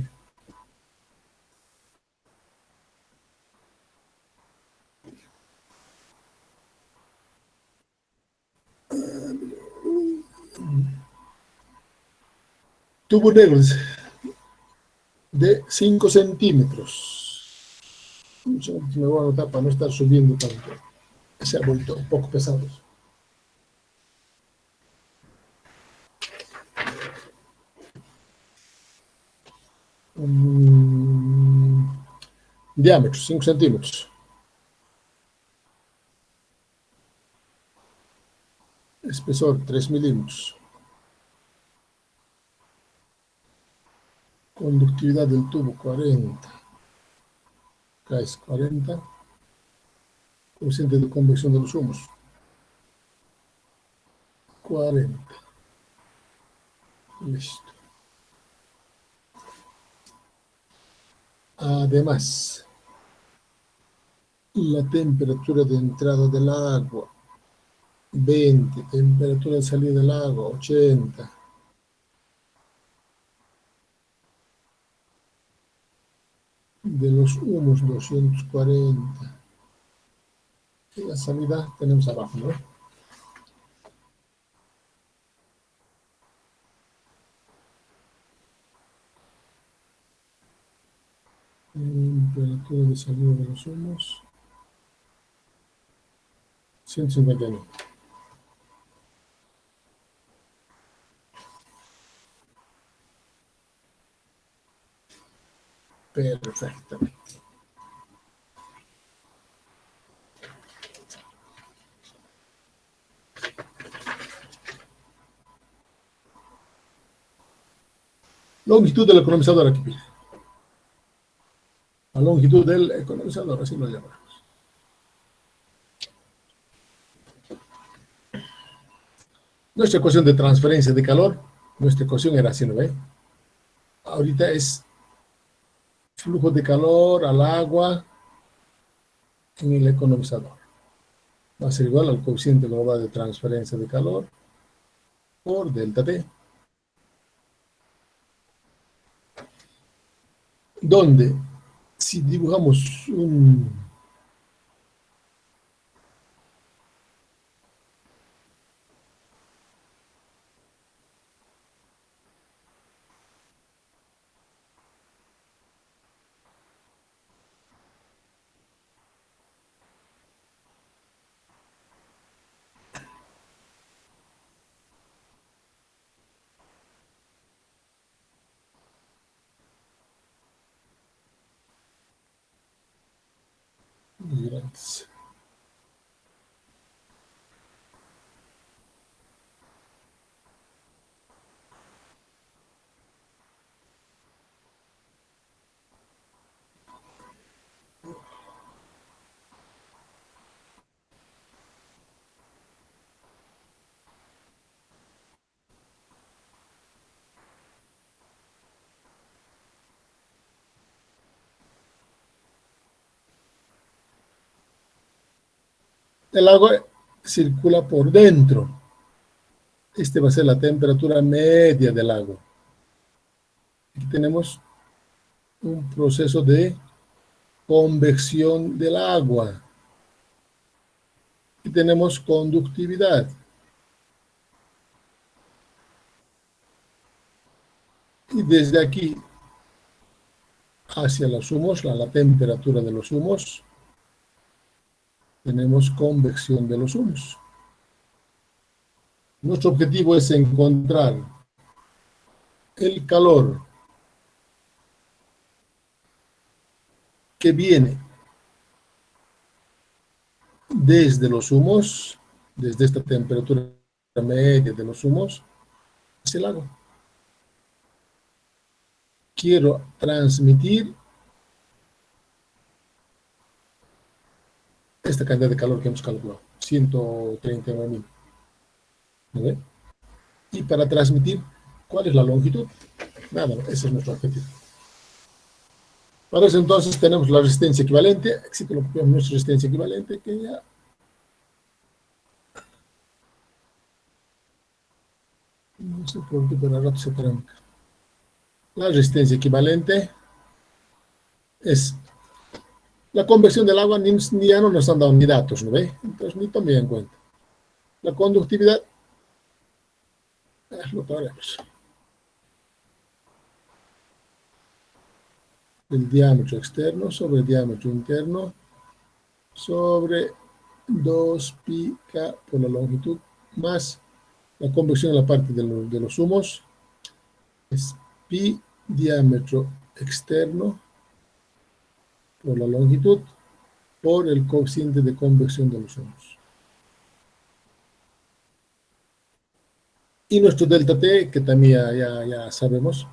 Tubo negro de 5 centímetros. Un segundo, me voy a anotar para no estar subiendo tanto. Se ha vuelto un poco pesado. Diámetro, 5 centímetros. Espesor, 3 milímetros. Conductividad del tubo, 40. Acá es 40. Coeficiente de convección de los humos, 40. Listo. Además, la temperatura de entrada del agua, 20. Temperatura de salida del agua, 80. de los humos 240. Y la salida tenemos abajo, ¿no? Temperatura de salida de los humos 159. Perfectamente. Longitud del economizador aquí. La longitud del economizador, así lo llamamos. Nuestra ecuación de transferencia de calor, nuestra ecuación era así, ¿no ve? Ahorita es flujo de calor al agua en el economizador. Va a ser igual al coeficiente global de transferencia de calor por delta T. Donde, si dibujamos un migrantes. El agua circula por dentro. Este va a ser la temperatura media del agua. Aquí tenemos un proceso de convección del agua. Y tenemos conductividad. Y desde aquí hacia los humos, la temperatura de los humos, tenemos convección de los humos. Nuestro objetivo es encontrar el calor que viene desde los humos, desde esta temperatura media de los humos, hacia el agua. Quiero transmitir esta cantidad de calor que hemos calculado, 139.000. ¿Vale? Y para transmitir, ¿cuál es la longitud? Nada, ese es nuestro objetivo. Para eso entonces tenemos la resistencia equivalente, existe nuestra resistencia equivalente que ya no sé por qué, pero al rato se trampa. La resistencia equivalente es la conversión del agua, ya no nos han dado ni datos, ¿no ve? Entonces ni tomé en cuenta. La conductividad es lo que haremos. El diámetro externo sobre el diámetro interno sobre 2πk por la longitud más la convección en la parte de los humos es pi diámetro externo por la longitud por el coeficiente de convección de los humos. Y nuestro delta T, que también ya sabemos,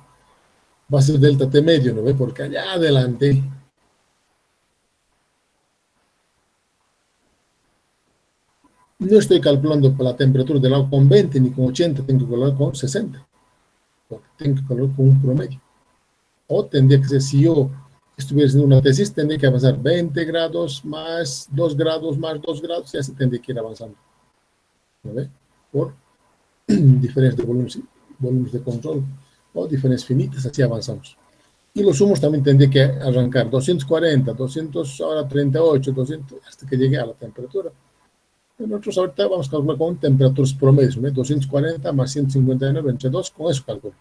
va a ser delta T medio, ¿no ve? Porque allá adelante no estoy calculando la temperatura del agua con 20 ni con 80, tengo que calcular con 60. Porque tengo que calcular con un promedio. O tendría que ser, si yo estuviera haciendo una tesis, tendría que avanzar 20 grados más 2 grados más 2 grados, y así tendría que ir avanzando. ¿No ve? Por diferencias de volúmenes de control o diferencias finitas, así avanzamos. Y los humos también tendría que arrancar 240, 200, ahora 38, 200, hasta que llegue a la temperatura. Nosotros ahorita vamos a calcular con temperaturas promedios, ¿no? 240 más 159 entre 2, con eso calculo.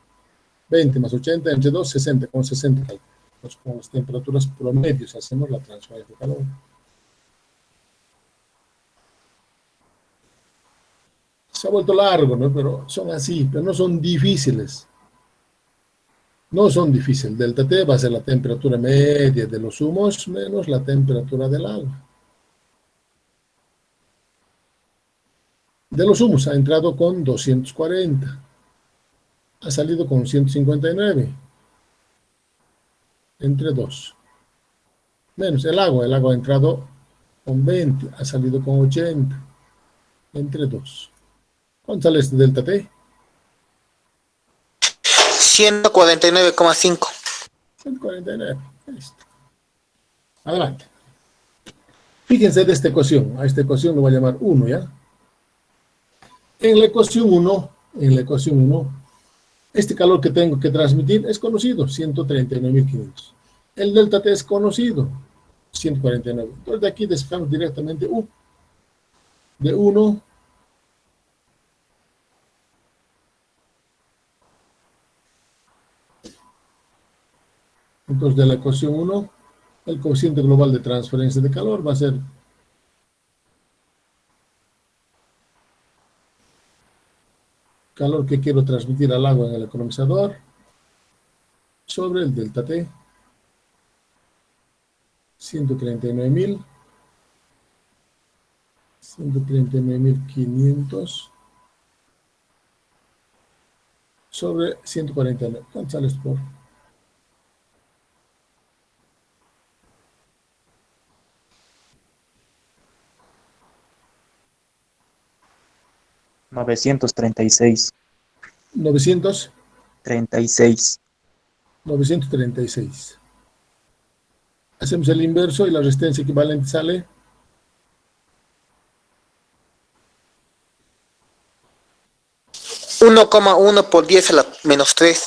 20 más 80 entre 2, 60, con 60 calculo. Entonces, con las temperaturas promedios hacemos la transferencia de calor. Se ha vuelto largo, ¿no? Pero son así, pero no son difíciles. No son difíciles. Delta T va a ser la temperatura media de los humos menos la temperatura del agua. De los humos ha entrado con 240. Ha salido con 159. Entre 2. Menos el agua ha entrado con 20. Ha salido con 80. Entre 2. ¿Cuánto sale este delta T? 149,5. 149. Listo. Adelante. Fíjense de esta ecuación. A esta ecuación lo voy a llamar 1, ¿ya? En la ecuación 1, este calor que tengo que transmitir es conocido, 139.500. El delta T es conocido, 149. Entonces de aquí despejamos directamente U. De 1 entonces de la ecuación 1, el coeficiente global de transferencia de calor va a ser calor que quiero transmitir al agua en el economizador sobre el delta T, 139.500 sobre 149. ¿Cuánto sale esto por? $936. 900, 36. 936. Hacemos el inverso y la resistencia equivalente sale 1,1 por 10 a la menos 3.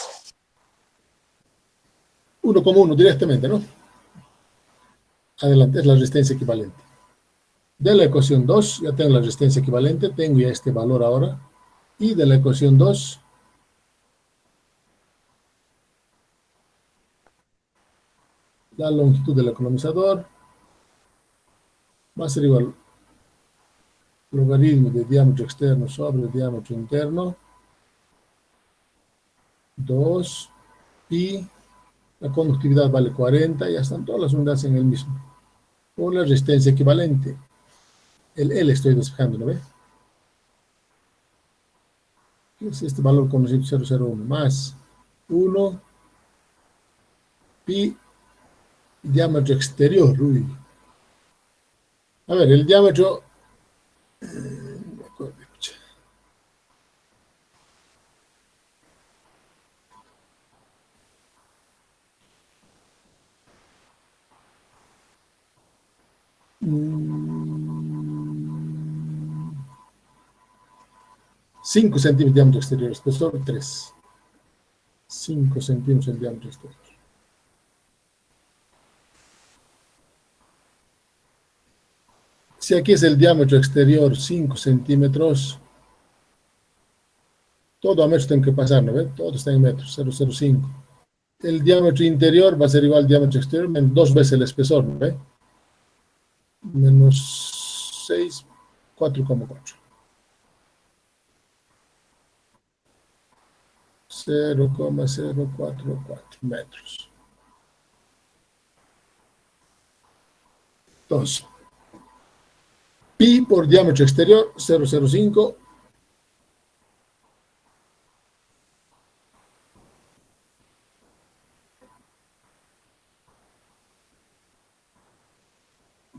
1,1 directamente, ¿no? Adelante, es la resistencia equivalente. De la ecuación 2, ya tengo la resistencia equivalente, tengo ya este valor ahora. Y de la ecuación 2, la longitud del economizador va a ser igual logaritmo de diámetro externo sobre el diámetro interno, 2, y la conductividad vale 40, ya están todas las unidades en el mismo. Por la resistencia equivalente, el L estoy despejando, ¿no ve? Es este valor conocido 001 más 1 pi diámetro exterior. Uy. A ver, el diámetro... me acuerdo, escucha. Mm, 5 centímetros de diámetro exterior, espesor 3. 5 centímetros el diámetro exterior. Si aquí es el diámetro exterior 5 centímetros, todo a metros tengo que pasar, ¿no ven? Todo está en metros, 0,05. El diámetro interior va a ser igual al diámetro exterior, menos 2 veces el espesor, ¿no ven? Menos 6, 4,4. 0,044 metros. Entonces, pi por diámetro exterior, 0,05.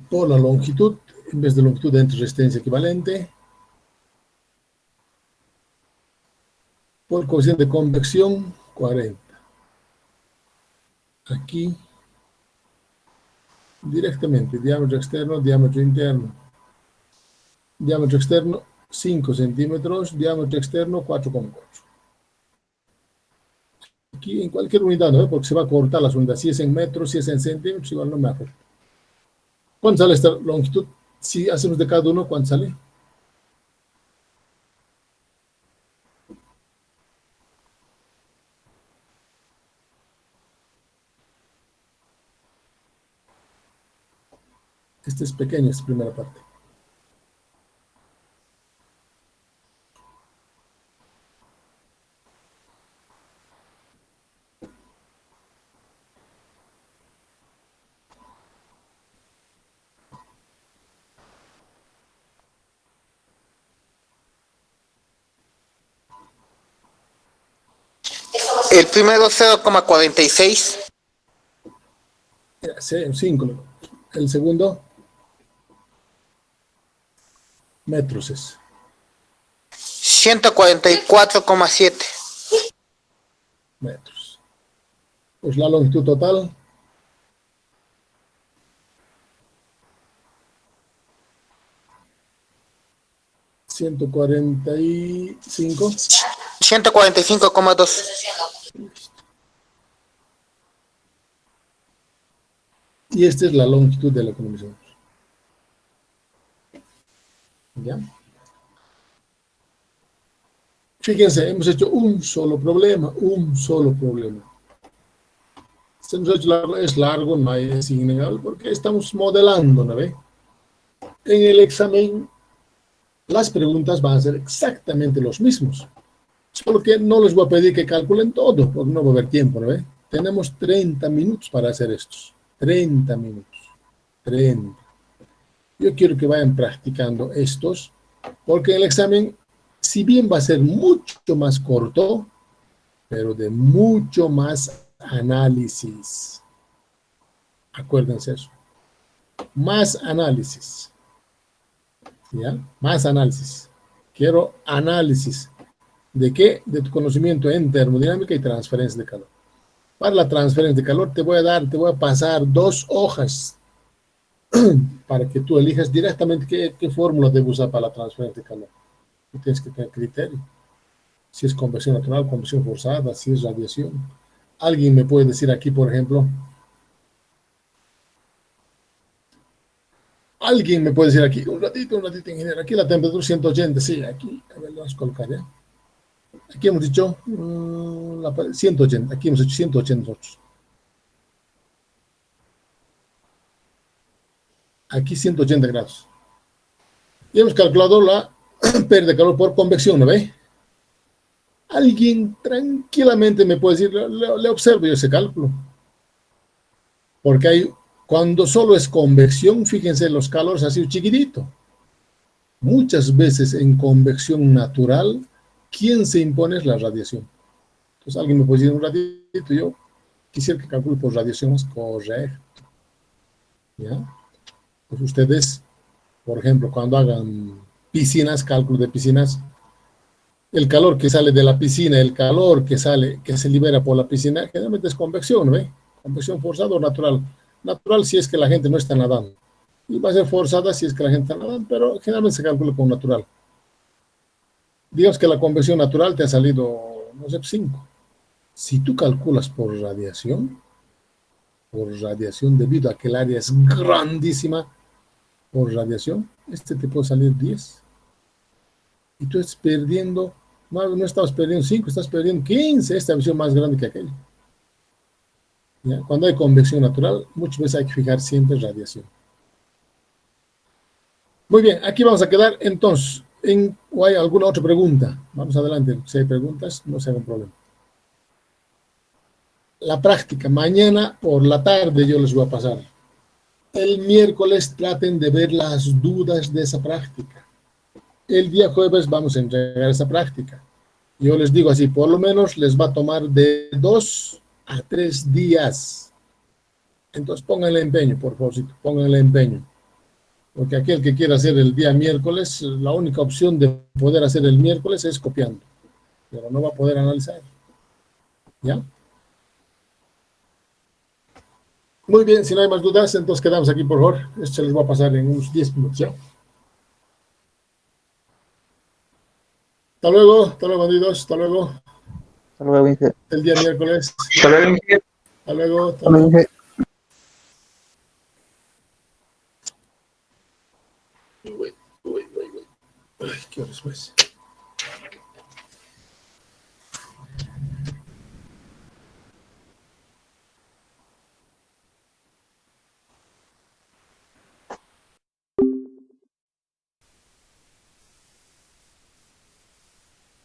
Por la longitud, en vez de longitud entre resistencia equivalente, por coeficiente de convección, 40. Aquí, directamente, diámetro externo, diámetro interno. Diámetro externo, 5 centímetros, diámetro externo, 4,4. Aquí en cualquier unidad, ¿no? Porque se va a cortar las unidades. Si es en metros, si es en centímetros, igual no me afecta. ¿Cuánto sale esta longitud? Si hacemos de cada uno, ¿cuánto sale? Este es pequeño, esta primera parte. El primero 0,46. 5. El segundo, metros es. 144,7. Metros. Pues la longitud total. ¿145? 145,2. Y esta es la longitud de la que nos hicimos. ¿Ya? Fíjense, hemos hecho un solo problema. Se nos ha hecho largo, es largo, no es innegable, porque estamos modelando, ¿no ve? En el examen, las preguntas van a ser exactamente los mismos. Solo que no les voy a pedir que calculen todo, porque no va a haber tiempo, ¿no ve? Tenemos 30 minutos para hacer estos. 30 minutos. 30. Yo quiero que vayan practicando estos, porque el examen, si bien va a ser mucho más corto, pero de mucho más análisis. Acuérdense eso. Más análisis. ¿Ya? Más análisis. Quiero análisis. ¿De qué? De tu conocimiento en termodinámica y transferencia de calor. Para la transferencia de calor te voy a pasar 2 hojas para que tú elijas directamente qué fórmula debes usar para la transferencia de calor. Y tienes que tener criterio. Si es convección natural, convección forzada, si es radiación. Alguien me puede decir aquí, por ejemplo, un ratito, ingeniero, aquí la temperatura 180, sí, aquí, a ver, lo vamos a colocar, ¿ya? Aquí hemos dicho 180, aquí hemos hecho 180 nosotros. Aquí 180 grados. Y hemos calculado la pérdida de calor por convección, ¿no ve? Alguien tranquilamente me puede decir, le observo yo ese cálculo. Porque cuando solo es convección, fíjense, los calores ha sido chiquitito. Muchas veces en convección natural, ¿quién se impone? Es la radiación. Entonces alguien me puede decir un ratito, yo quisiera que calcule por radiación, es correcto. ¿Ya? Pues ustedes, por ejemplo, cuando hagan piscinas, cálculo de piscinas, el calor que sale de la piscina, el calor que se libera por la piscina, generalmente es convección, ¿no ve? Convección forzada o natural. Natural si es que la gente no está nadando. Y va a ser forzada si es que la gente está nadando, pero generalmente se calcula con natural. Digamos que la convección natural te ha salido, no sé, 5. Si tú calculas por radiación, debido a que el área es grandísima, por radiación, te puede salir 10. Y tú estás perdiendo, no estabas perdiendo 5, estás perdiendo 15, esta visión más grande que aquella. ¿Ya? Cuando hay convección natural, muchas veces hay que fijar siempre radiación. Muy bien, aquí vamos a quedar entonces. ¿O hay alguna otra pregunta? Vamos adelante, si hay preguntas, no se hagan problema. La práctica, mañana por la tarde yo les voy a pasar. El miércoles traten de ver las dudas de esa práctica. El día jueves vamos a entregar esa práctica. Yo les digo así, por lo menos les va a tomar de 2 a 3 días. Entonces pónganle empeño, por favor, pónganle empeño. Porque aquel que quiera hacer el día miércoles, la única opción de poder hacer el miércoles es copiando. Pero no va a poder analizar. ¿Ya? Muy bien, si no hay más dudas, entonces quedamos aquí, por favor. Esto se les va a pasar en unos 10 minutos, ¿ya? Hasta luego, bandidos, hasta luego. Hasta luego, Inge. el día miércoles. Hasta luego, Inge. Hasta luego. Hasta luego, Inge. Uy, uy, uy, uy. Ay, qué horas pues.